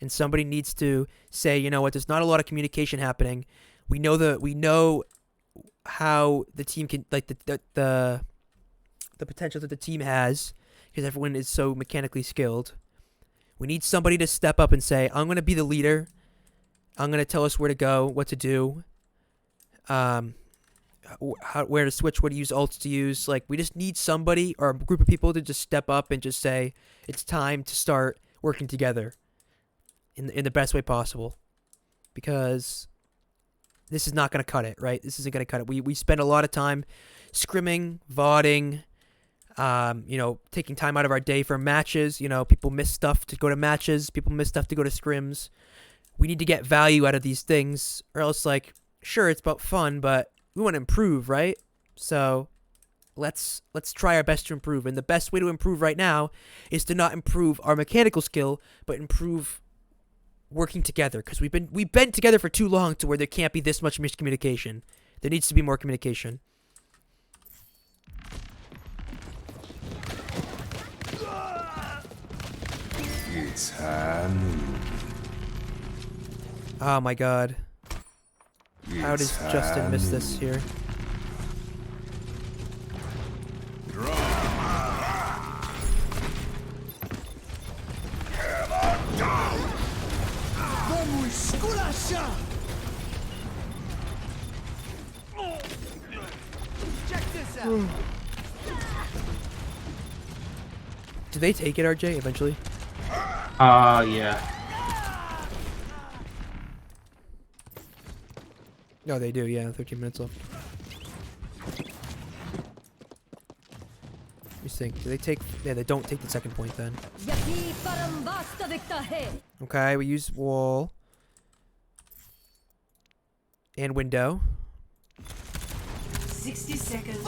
Speaker 1: And somebody needs to say, you know what, there's not a lot of communication happening. We know how the team can, like, the potential that the team has, because everyone is so mechanically skilled. We need somebody to step up and say, I'm going to be the leader. I'm going to tell us where to go, what to do, where to switch, what to use, ults to use. Like, we just need somebody or a group of people to just step up and just say, it's time to start working together. In the best way possible, because this is not going to cut it, right? This isn't going to cut it. We spend a lot of time scrimming, VODing, taking time out of our day for matches. You know, people miss stuff to go to matches. People miss stuff to go to scrims. We need to get value out of these things, or else, like, sure, it's about fun, but we want to improve, right? So let's try our best to improve. And the best way to improve right now is to not improve our mechanical skill, but improve working together, because we've been together for too long to where there can't be this much miscommunication. There needs to be more communication.
Speaker 4: It's Hanu.
Speaker 1: Oh my god. How does Justin miss this here? Do they take it, RJ, eventually?
Speaker 2: Yeah.
Speaker 1: No, they do, yeah. 13 minutes left. Let me think? Do they take? Yeah, they don't take the second point then.
Speaker 5: यही परम वास्तविकता है.
Speaker 1: Okay, we use wall and window.
Speaker 6: 60 seconds.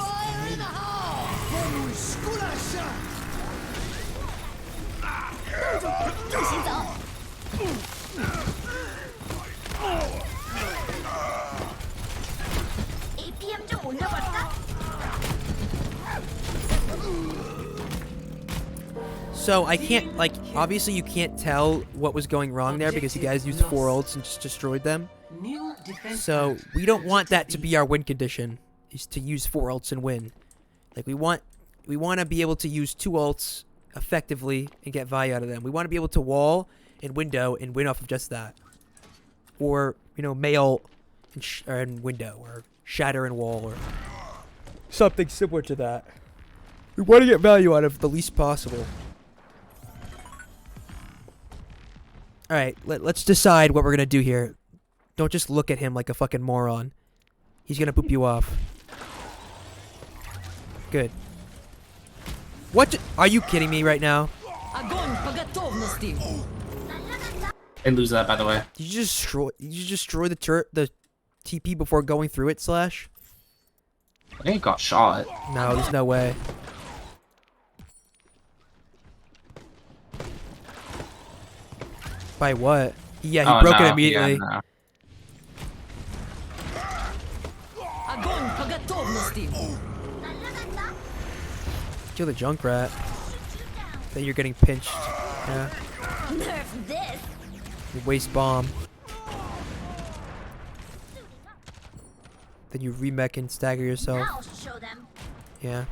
Speaker 3: APM 좀 올려볼까?
Speaker 1: So I can't, like, obviously you can't tell what was going wrong there because you guys used 4 ults and just destroyed them.
Speaker 6: New defense.
Speaker 1: So we don't want that to be our win condition, is to use 4 ults and win. Like, we want to be able to use 2 ults effectively and get value out of them. We want to be able to wall and window and win off of just that. Or, you know, mail and window, or shatter and wall, or something similar to that. We want to get value out of the least possible. Alright, let's decide what we're going to do here. Don't just look at him like a fucking moron. He's going to boop you off. Good. What? Are you kidding me right now?
Speaker 5: Огонь по готовности.
Speaker 2: They lose that, by the way.
Speaker 1: Did you just destroy the the TP before going through it, Slash?
Speaker 2: I think it got shot.
Speaker 1: No, there's no way. By what? Yeah, he broke it immediately.
Speaker 2: Yeah, no.
Speaker 5: Огонь по готовности.
Speaker 1: Kill the Junkrat. Then you're getting pinched. Yeah.
Speaker 3: Nerf this.
Speaker 1: You waste bomb. Then you remech and stagger yourself.
Speaker 3: I'll show them.
Speaker 1: Yeah.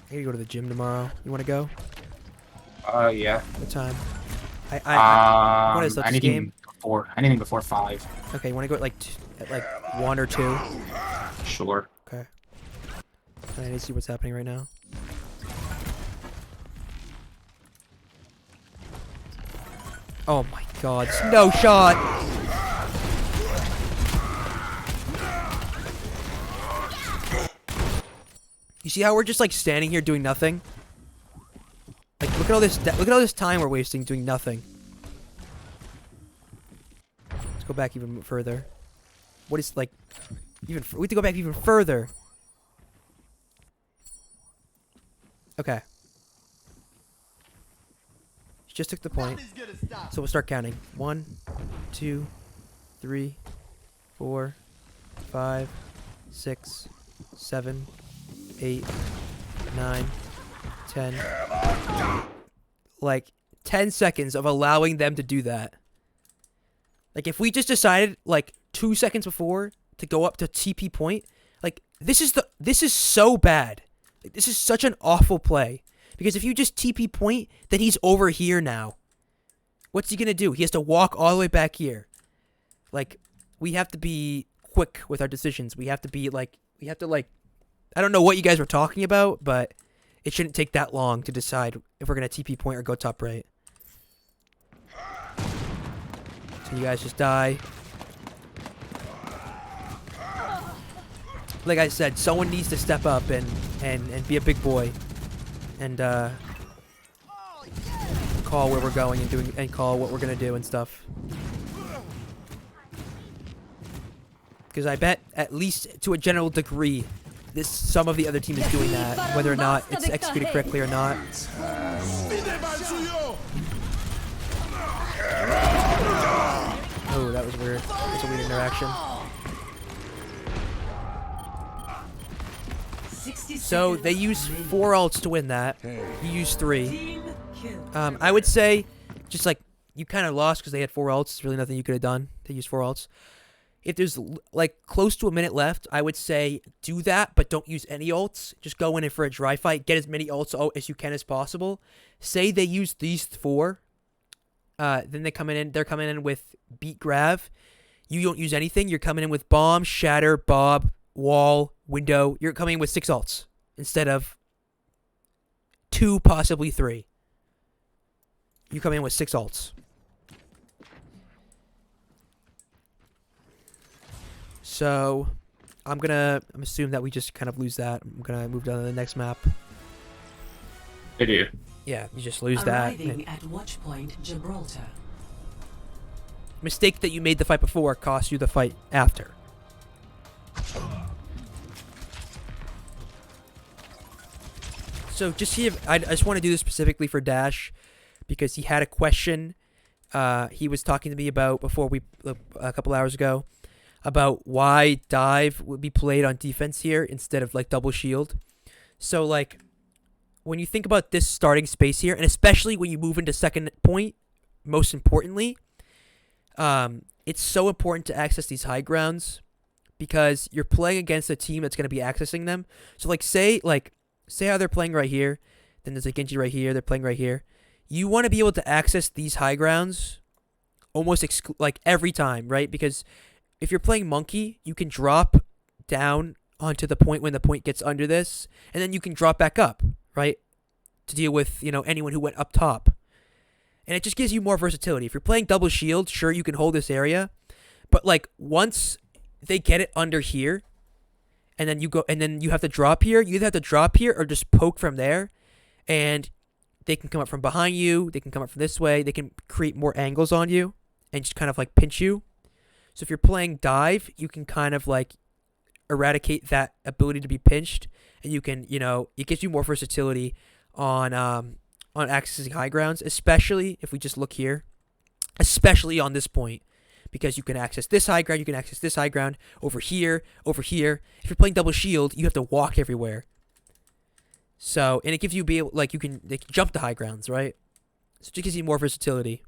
Speaker 1: I gotta go to the gym tomorrow. You wanna go?
Speaker 2: Yeah.
Speaker 1: What time? I wanna start this game.
Speaker 2: Anything before 5.
Speaker 1: Okay, you wanna go at like 1 or 2?
Speaker 2: Sure.
Speaker 1: Okay. I need to see what's happening right now. Oh my god, no shot! You see how we're just like standing here doing nothing? Like, look at all this time we're wasting doing nothing. Let's go back even further. What is like we have to go back even further. Okay. Just took the point. So we'll start counting. 1, 2, 3, 4, 5, 6, 7, 8, 9, 10. Like 10 seconds of allowing them to do that. Like if we just decided like 2 seconds before to go up to TP point, like this is so bad. Like, this is such an awful play. Because if you just TP point, then he's over here now. What's he gonna do? He has to walk all the way back here. Like, we have to be quick with our decisions. We have to be like, I don't know what you guys were talking about, but it shouldn't take that long to decide if we're gonna TP point or go top right. So you guys just die. Like I said, someone needs to step up and be a big boy. And call where we're going and call what we're gonna do and stuff. Because I bet, at least to a general degree, some of the other team is doing that, whether or not it's executed correctly or not. Oh, that was weird. That's a weird interaction. So they use 4 ults to win that. You use 3. I would say, just like, you kind of lost because they had 4 ults. There's really nothing you could have done. They used 4 ults. If there's like close to a minute left, I would say do that, but don't use any ults. Just go in for a dry fight. Get as many ults as you can as possible. Say they use these 4. Then they're coming in with beat Grav. you don't use anything. You're coming in with bomb, shatter, bob, wall, window. You're coming in with 6 ults instead of 2, possibly 3. You come in with 6 ults. So I'm assuming that we just kind of lose that. I'm gonna move down to the next map.
Speaker 2: I do.
Speaker 1: Yeah, you just lose that.
Speaker 6: Arriving at watch point Gibraltar.
Speaker 1: Mistake that you made the fight before cost you the fight after. So just here, I just want to do this specifically for Dash because he had a question. He was talking to me about a couple hours ago about why dive would be played on defense here instead of like double shield. So like when you think about this starting space here, and especially when you move into second point, most importantly, it's so important to access these high grounds because you're playing against a team that's going to be accessing them. So like say how they're playing right here, then there's a Genji right here, they're playing right here. You want to be able to access these high grounds almost like every time, right? Because if you're playing Monkey, you can drop down onto the point when the point gets under this, and then you can drop back up, right? To deal with, anyone who went up top. And it just gives you more versatility. If you're playing double shield, sure, you can hold this area. But like once they get it under here, and then you have to drop here, you either have to drop here or just poke from there. And they can come up from behind you, they can come up from this way, they can create more angles on you and just kind of like pinch you. So if you're playing dive, you can kind of like eradicate that ability to be pinched, and you can, it gives you more versatility on accessing high grounds, especially if we just look here, especially on this point, because you can access this high ground, you can access this high ground over here, over here. If you're playing double shield, you have to walk everywhere. So, and it gives you they can jump the high grounds, right? So it just gives you more versatility.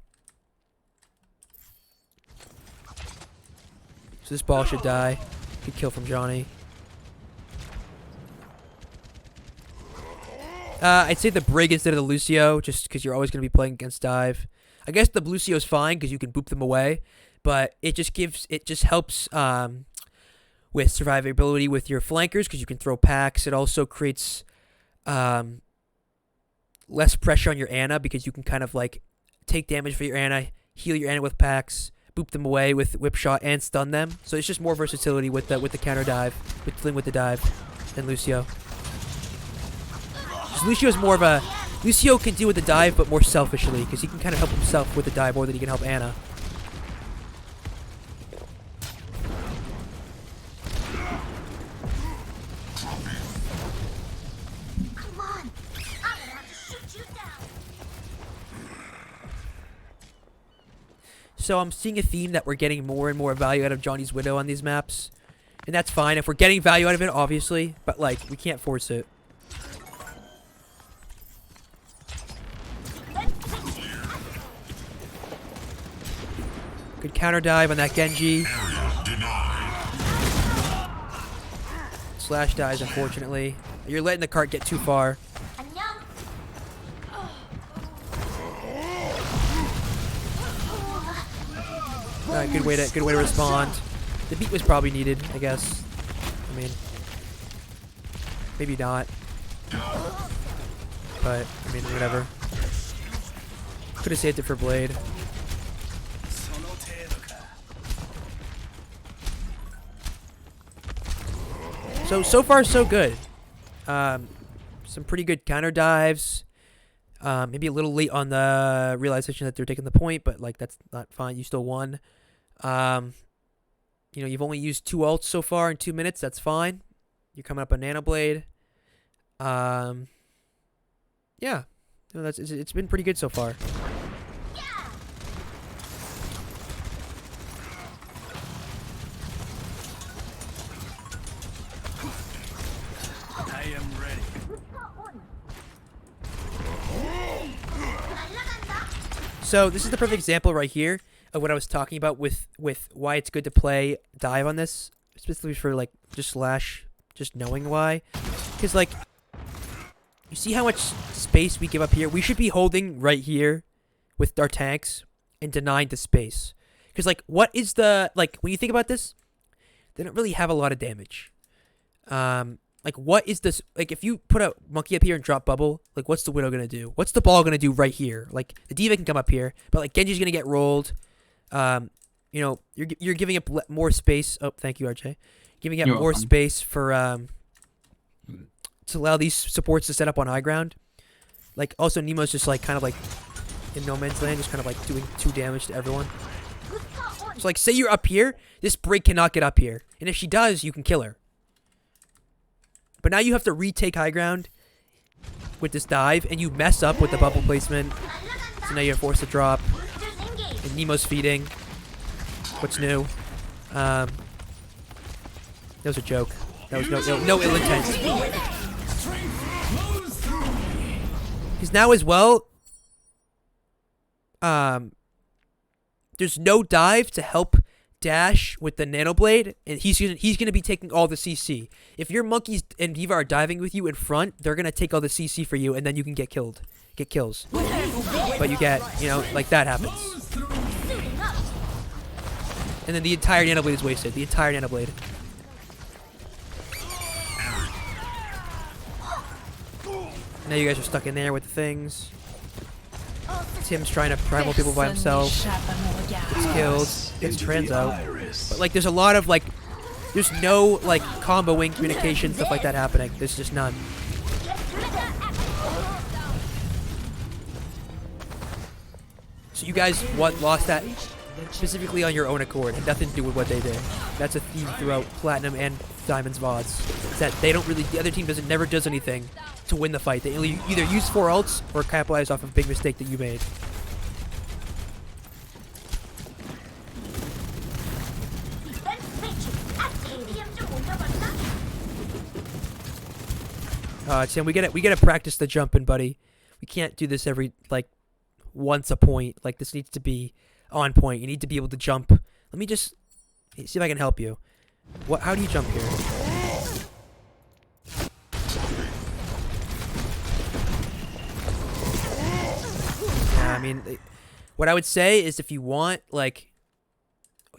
Speaker 1: So this ball should die. Good kill from Johnny. I'd say the Brig instead of the Lucio, just because you're always going to be playing against dive. I guess the Lucio's fine because you can boop them away, but it just helps with survivability with your flankers because you can throw packs. It also creates less pressure on your Ana because you can kind of like take damage for your Ana, heal your Ana with packs, boop them away with whip shot, and stun them. So it's just more versatility with the counter dive, with dealing with the dive than Lucio. Lucio's more of a... Lucio can deal with the dive, but more selfishly, because he can kind of help himself with the dive more than he can help Ana.
Speaker 3: Come on. I'm gonna have to shoot you down.
Speaker 1: So I'm seeing a theme that we're getting more and more value out of Johnny's Widow on these maps. And that's fine. If we're getting value out of it, obviously. But, like, we can't force it. Good counter dive on that Genji. Slash dies, unfortunately. You're letting the cart get too far. Alright, good way to respond. The beat was probably needed, I guess. I mean, maybe not. But I mean, whatever. Could have saved it for Blade. So far, so good. Some pretty good counter dives. Maybe a little late on the realization that they're taking the point, but like that's not fine. You still won. You've only used 2 ults so far in 2 minutes. That's fine. You're coming up on Nanoblade. Yeah, it's been pretty good so far.
Speaker 4: I am ready.
Speaker 1: So this is the perfect example right here of what I was talking about with why it's good to play dive on this, specifically for like just knowing why. Because like, you see how much space we give up here? We should be holding right here with our tanks and denying the space. Because like, what is the like when you think about this, they don't really have a lot of damage. Like what is this? Like if you put a monkey up here and drop bubble, like what's the Widow gonna do? What's the ball gonna do right here? Like the D.Va can come up here, but like Genji's gonna get rolled. You know, you're giving up more space. Oh, thank you, RJ. Giving up
Speaker 2: You're
Speaker 1: more
Speaker 2: welcome.
Speaker 1: space for to allow these supports to set up on high ground. Like also Nemo's just like kind of like in no man's land, just kind of like doing 2 damage to everyone. So like say you're up here, this Brig cannot get up here, and if she does, you can kill her. But now you have to retake high ground with this dive, and you mess up with the bubble placement. So now you're forced to drop. And Nemo's feeding. What's new? That was a joke. That was no ill intent. Because now as well, there's no dive to help dash with the nano blade, and he's gonna be taking all the CC. If your monkeys and D.Va are diving with you in front, they're gonna take all the CC for you, and then you can get kills. But you get, you know, like that happens. And then the entire nano blade is wasted. The entire nano blade. Now you guys are stuck in there with the things. Tim's trying to primal people by himself. Gets killed. Gets trans out. But like there's a lot of like there's no like comboing communication, stuff like that happening. There's just none. So you guys lost that specifically on your own accord. Had nothing to do with what they did. That's a theme throughout Platinum and Diamond's VODs. Is that they don't really, the other team never does anything to win the fight. They either use 4 ults or capitalize off of a big mistake that you made. Tim, we gotta practice the jumping, buddy. We can't do this every like once a point. Like this needs to be on point. You need to be able to jump. Let me just see if I can help you. How do you jump here? I mean, what I would say is if you want, like,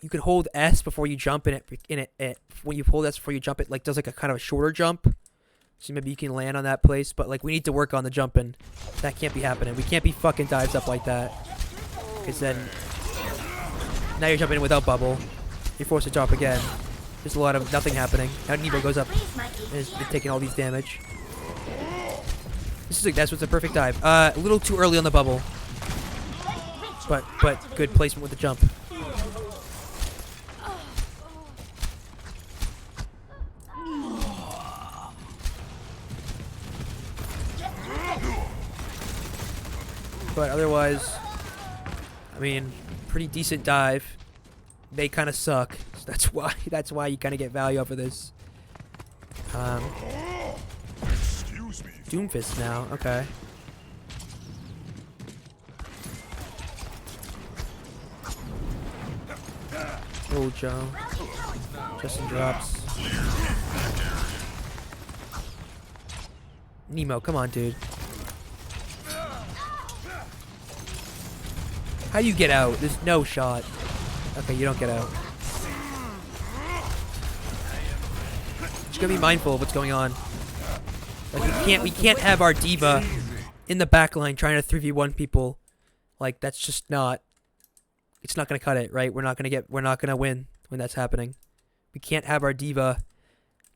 Speaker 1: you could hold S before you jump, and it when you hold S before you jump, it like does like a kind of a shorter jump. So maybe you can land on that place, but like we need to work on the jumping. That can't be happening. We can't be fucking dives up like that. Because then now you're jumping in without bubble. You're forced to drop again. There's a lot of nothing happening. Now Nebo goes up and is taking all these damage. That's what's a perfect dive. A little too early on the bubble. But good placement with the jump. But otherwise, I mean, pretty decent dive. They kind of suck. So that's why you kind of get value off of this. Doomfist now. Okay. Oh, Joe. Justin drops. Nemo, come on, dude. How do you get out? There's no shot. Okay, you don't get out. Just gotta be mindful of what's going on. Like we can't have our D.Va in the back line trying to 3v1 people. Like that's just not. It's not gonna cut it, right? We're not gonna win when that's happening. We can't have our D.Va.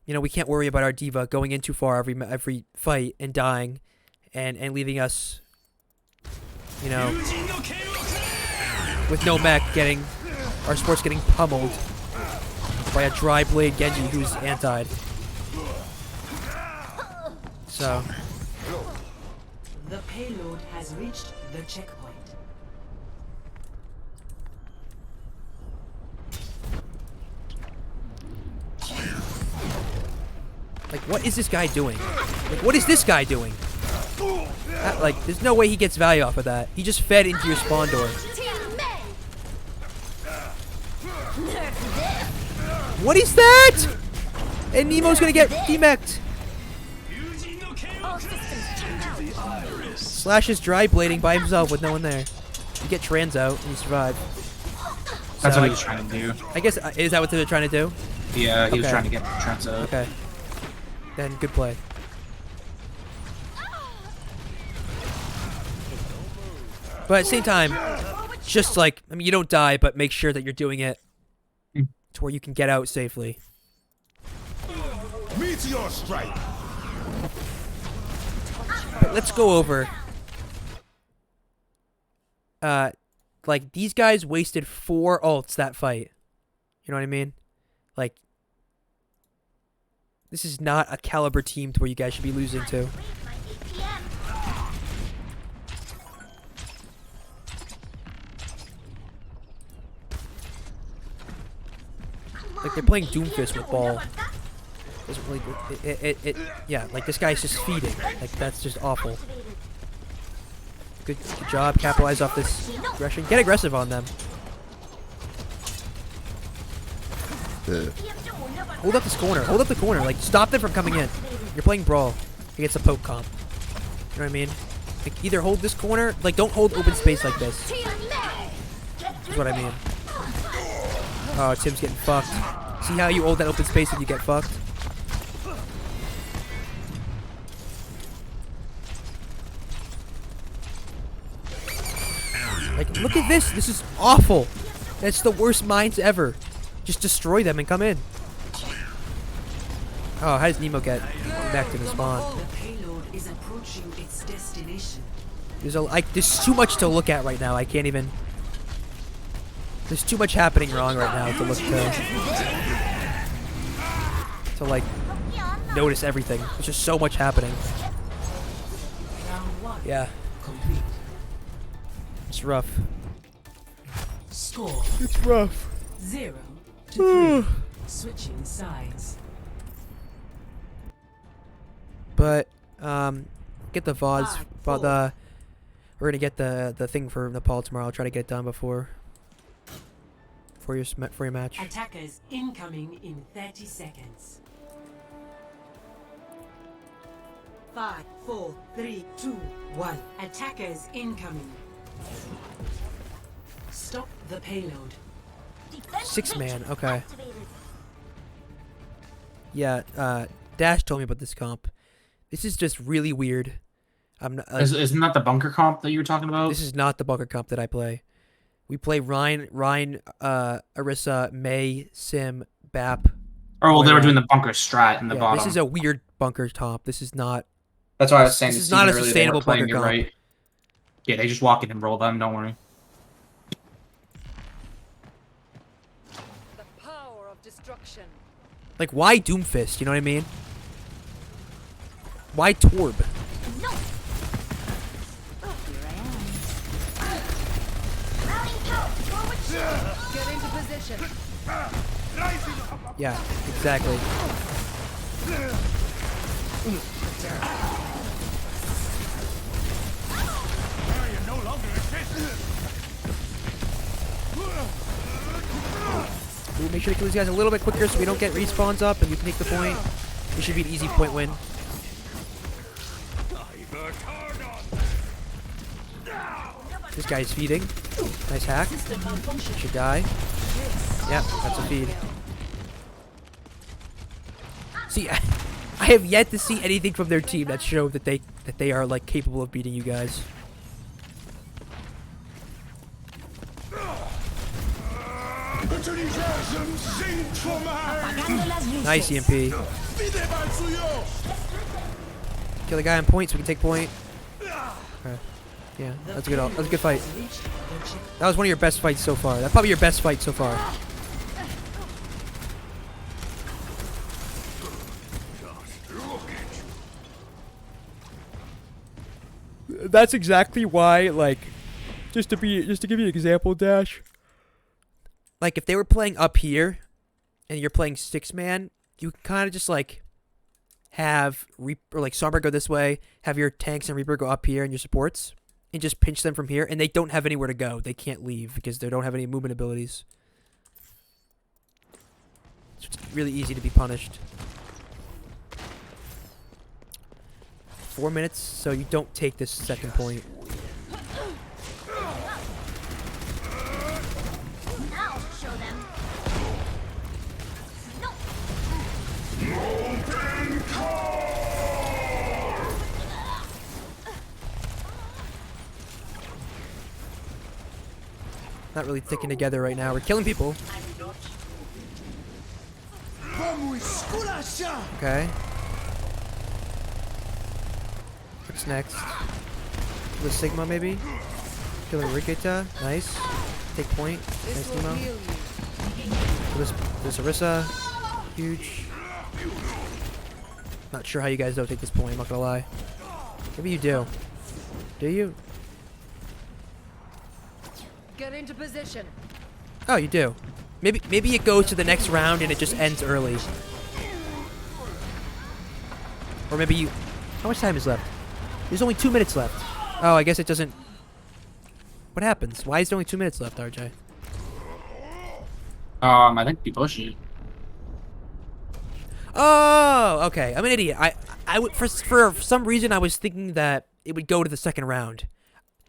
Speaker 1: You know, we can't worry about our D.Va going in too far every fight and dying, and leaving us. You know, with no mech, getting our sports getting pummeled by a dry blade Genji who's anti'd. So
Speaker 6: the payload has reached the checkpoint.
Speaker 1: like, what is this guy doing? Like, what is this guy doing? Like, there's no way he gets value off of that. He just fed into your spawn door. What is that? And Nemo's gonna get demeched. Slash is dry blading by himself with no one there. You get trans out and you survive.
Speaker 2: That's
Speaker 1: So
Speaker 2: what he was trying to do.
Speaker 1: I guess is that what they're trying to do?
Speaker 2: Yeah, he was
Speaker 1: Okay.
Speaker 2: trying to get Trent up.
Speaker 1: Okay. Then good play. But at the same time, just like I mean, you don't die, but make sure that you're doing it to where you can get out safely.
Speaker 4: Meteor strike.
Speaker 1: But let's go over. Like these guys wasted 4 ults that fight. You know what I mean? Like, this is not a caliber team to where you guys should be losing to. Like they're playing Doomfist with ball. Doesn't really yeah, like this guy's just feeding. Like that's just awful. Good job, capitalize off this aggression. Get aggressive on them. Hold up this corner. Hold up the corner. Like stop them from coming in. You're playing Brawl against a poke comp. You know what I mean? Like either hold this corner, like don't hold open space like this. Is what I mean. Oh, Tim's getting fucked. See how you hold that open space and you get fucked? Like, look at this. This is awful. That's the worst mines ever. Just destroy them and come in. Oh, how does Nemo get back to the spawn?
Speaker 6: The payload is approaching its destination.
Speaker 1: There's too much to look at right now. I can't even. There's too much happening wrong right now to look to like notice everything. There's just so much happening.
Speaker 6: Round 1
Speaker 1: Yeah,
Speaker 6: complete.
Speaker 1: it's rough.
Speaker 6: Score
Speaker 1: It's rough.
Speaker 6: 0 to 3. Switching sides.
Speaker 1: But get the VODs. But we're gonna get the thing for Nepal tomorrow. I'll try to get it done before your match.
Speaker 6: Attackers incoming in 30 seconds. 5, 4, 3, 2, 1. Attackers incoming. Stop the payload.
Speaker 1: 6-man. Okay. Yeah. Dash told me about this comp. This is just really weird. I'm not.
Speaker 2: Isn't that the bunker comp that you were talking about?
Speaker 1: This is not the bunker comp that I play. We play Ryan, Arissa, May, Sim, Bap.
Speaker 2: Oh, well, they were
Speaker 1: Moira.
Speaker 2: doing the bunker strat in the
Speaker 1: Yeah,
Speaker 2: bottom.
Speaker 1: this is a weird bunker comp. This is not.
Speaker 2: That's why I was saying
Speaker 1: This is
Speaker 2: it's
Speaker 1: not
Speaker 2: even
Speaker 1: a
Speaker 2: earlier, they
Speaker 1: sustainable
Speaker 2: weren't playing
Speaker 1: bunker
Speaker 2: it
Speaker 1: comp.
Speaker 2: right. Yeah, they just walk in and roll them. Don't worry.
Speaker 5: The power of destruction.
Speaker 1: Like, why Doomfist? You know what I mean? Why Torb?
Speaker 5: Get into position.
Speaker 1: Yeah, exactly. Ooh, make sure to kill these guys a little bit quicker so we don't get respawns up and we can take the point. This should be an easy point win. This guy's feeding. Nice hack. Should die. Yeah, that's a feed. See, I have yet to see anything from their team that show that they are like capable of beating you guys.
Speaker 4: Utilisation Synthromine.
Speaker 1: Nice EMP. Kill the guy on point so we can take point. Okay. Yeah, that's a good. That was a good fight. That was one of your best fights so far. That's probably your best fight so far. That's exactly why, like, just to give you an example, Dash. Like, if they were playing up here, and you're playing 6-man, you can kind of just like have Sombra go this way, have your tanks and Reaper go up here, and your supports, and just pinch them from here, and they don't have anywhere to go. They can't leave because they don't have any movement abilities. It's really easy to be punished. 4 minutes, so you don't take this second point. not really sticking together right now. We're killing people. Okay. What's next? The Sigma, maybe? Killing Rikita. Nice. Take point. Nice demo. This Orisa. Huge. Not sure how you guys don't take this point, I'm not gonna lie. Maybe you do. Do you?
Speaker 5: Get into position.
Speaker 1: Oh, you do. Maybe it goes to the next round and it just ends early. Or maybe you... How much time is left? There's only 2 minutes left. Oh, I guess it doesn't... What happens? Why is there only 2 minutes left, RJ?
Speaker 2: I think we push it.
Speaker 1: Oh, okay. I'm an idiot. I would for some reason I was thinking that it would go to the second round,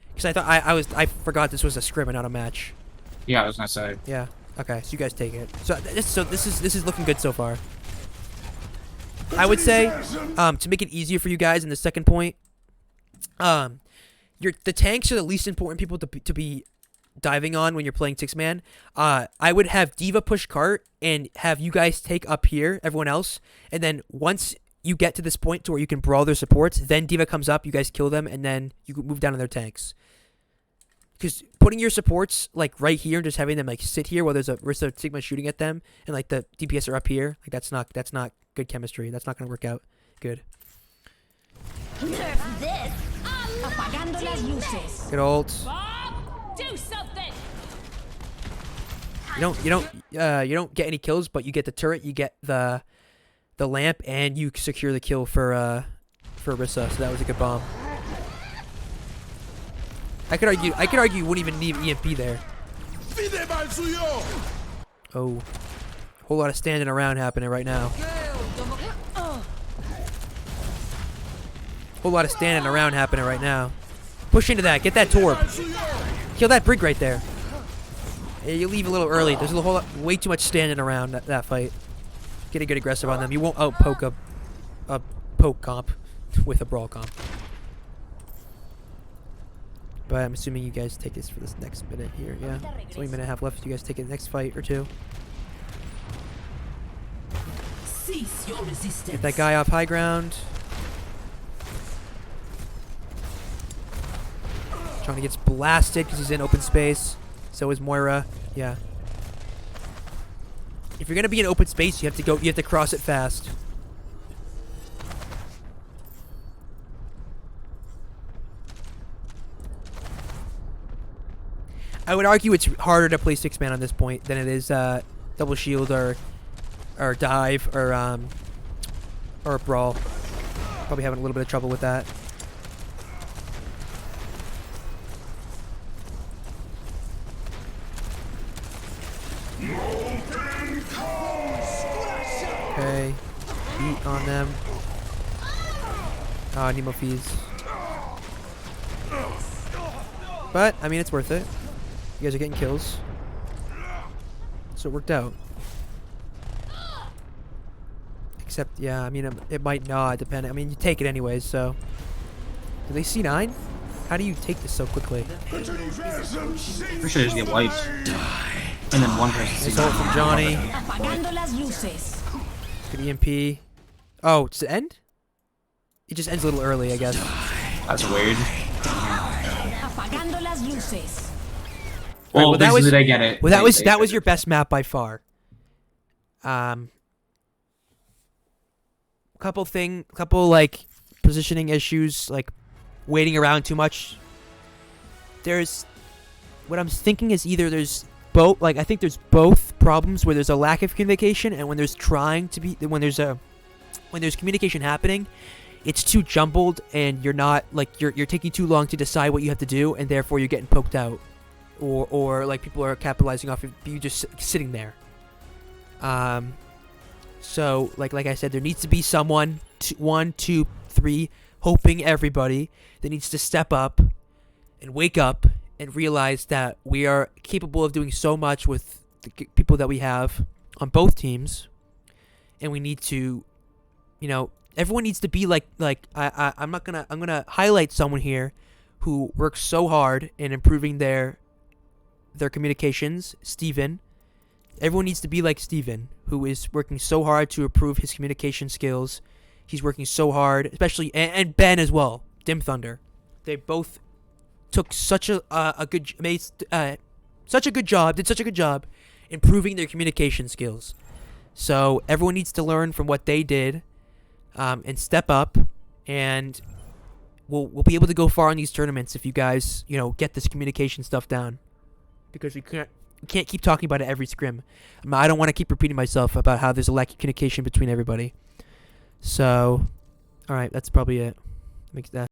Speaker 1: because I thought I forgot this was a scrim and not a match.
Speaker 2: Yeah, I was gonna say.
Speaker 1: Yeah. Okay. So you guys take it. So this is looking good so far. I would say, to make it easier for you guys in the second point, the tanks are the least important people to be diving on when you're playing 6-man. I would have D.Va push cart and have you guys take up here, everyone else, and then once you get to this point to where you can brawl their supports, then D.Va comes up, you guys kill them, and then you can move down on their tanks. Because putting your supports like right here and just having them like sit here while there's a Orisa Sigma shooting at them, and like the DPS are up here, like that's not good chemistry. That's not gonna work out good.
Speaker 3: Nerf this.
Speaker 5: Apagando las luces.
Speaker 1: Good ult.
Speaker 3: Do something.
Speaker 1: You don't get any kills, but you get the turret, you get the lamp, and you secure the kill for Orisa. So that was a good bomb. I could argue you wouldn't even need EMP there. Oh, whole lot of standing around happening right now. Whole lot of standing around happening right now. Push into that. Get that torp. Kill that brig right there. Yeah, you leave a little early. There's a whole lot, way too much standing around that fight. Get aggressive on them. You won't outpoke a poke comp with a brawl comp. But I'm assuming you guys take this for this next minute here. Yeah, it's only a minute and a half left. You guys take it next fight or two.
Speaker 6: Cease your resistance.
Speaker 1: Get that guy off high ground. Johnny gets blasted because he's in open space. So is Moira. Yeah. If you're gonna be in open space, you have to cross it fast. I would argue it's harder to play 6-man on this point than it is double shield or dive or brawl. Probably having a little bit of trouble with that. Okay, beat on them. Nemo fees. But I mean, it's worth it. You guys are getting kills, so it worked out. Except, yeah, I mean, it might not depend. I mean, you take it anyways. So, do they C9? How do you take this so quickly?
Speaker 2: Pretty sure they just get wiped. And then one person.
Speaker 1: Nice ult from Johnny.
Speaker 5: Apagando las luces.
Speaker 1: Good EMP. Oh, does it end? It just ends a little early, I guess.
Speaker 2: That's weird.
Speaker 5: Apagando las luces.
Speaker 2: Well,
Speaker 1: that was.
Speaker 2: They get it.
Speaker 1: Well, that was your best map by far. Couple like positioning issues, like waiting around too much. What I'm thinking is either there's both, like I think there's both problems where there's a lack of communication, and when there's communication happening, it's too jumbled, and you're not like you're taking too long to decide what you have to do, and therefore you're getting poked out, or like people are capitalizing off of you just sitting there. So like I said, there needs to be someone, 1, 2, 3, hoping everybody that needs to step up and wake up and realize that we are capable of doing so much with the people that we have on both teams, and we need to, everyone needs to be like I'm gonna highlight someone here who works so hard in improving their their communications. Steven. Everyone needs to be like Steven, who is working so hard to improve his communication skills. He's working so hard, especially, and Ben as well, Dim Thunder. They both took such a good such a good job, did such a good job improving their communication skills. So everyone needs to learn from what they did, and step up, and we'll be able to go far in these tournaments if you guys, get this communication stuff down. Because we can't keep talking about it every scrim. I don't want to keep repeating myself about how there's a lack of communication between everybody. So, all right, that's probably it. Makes that.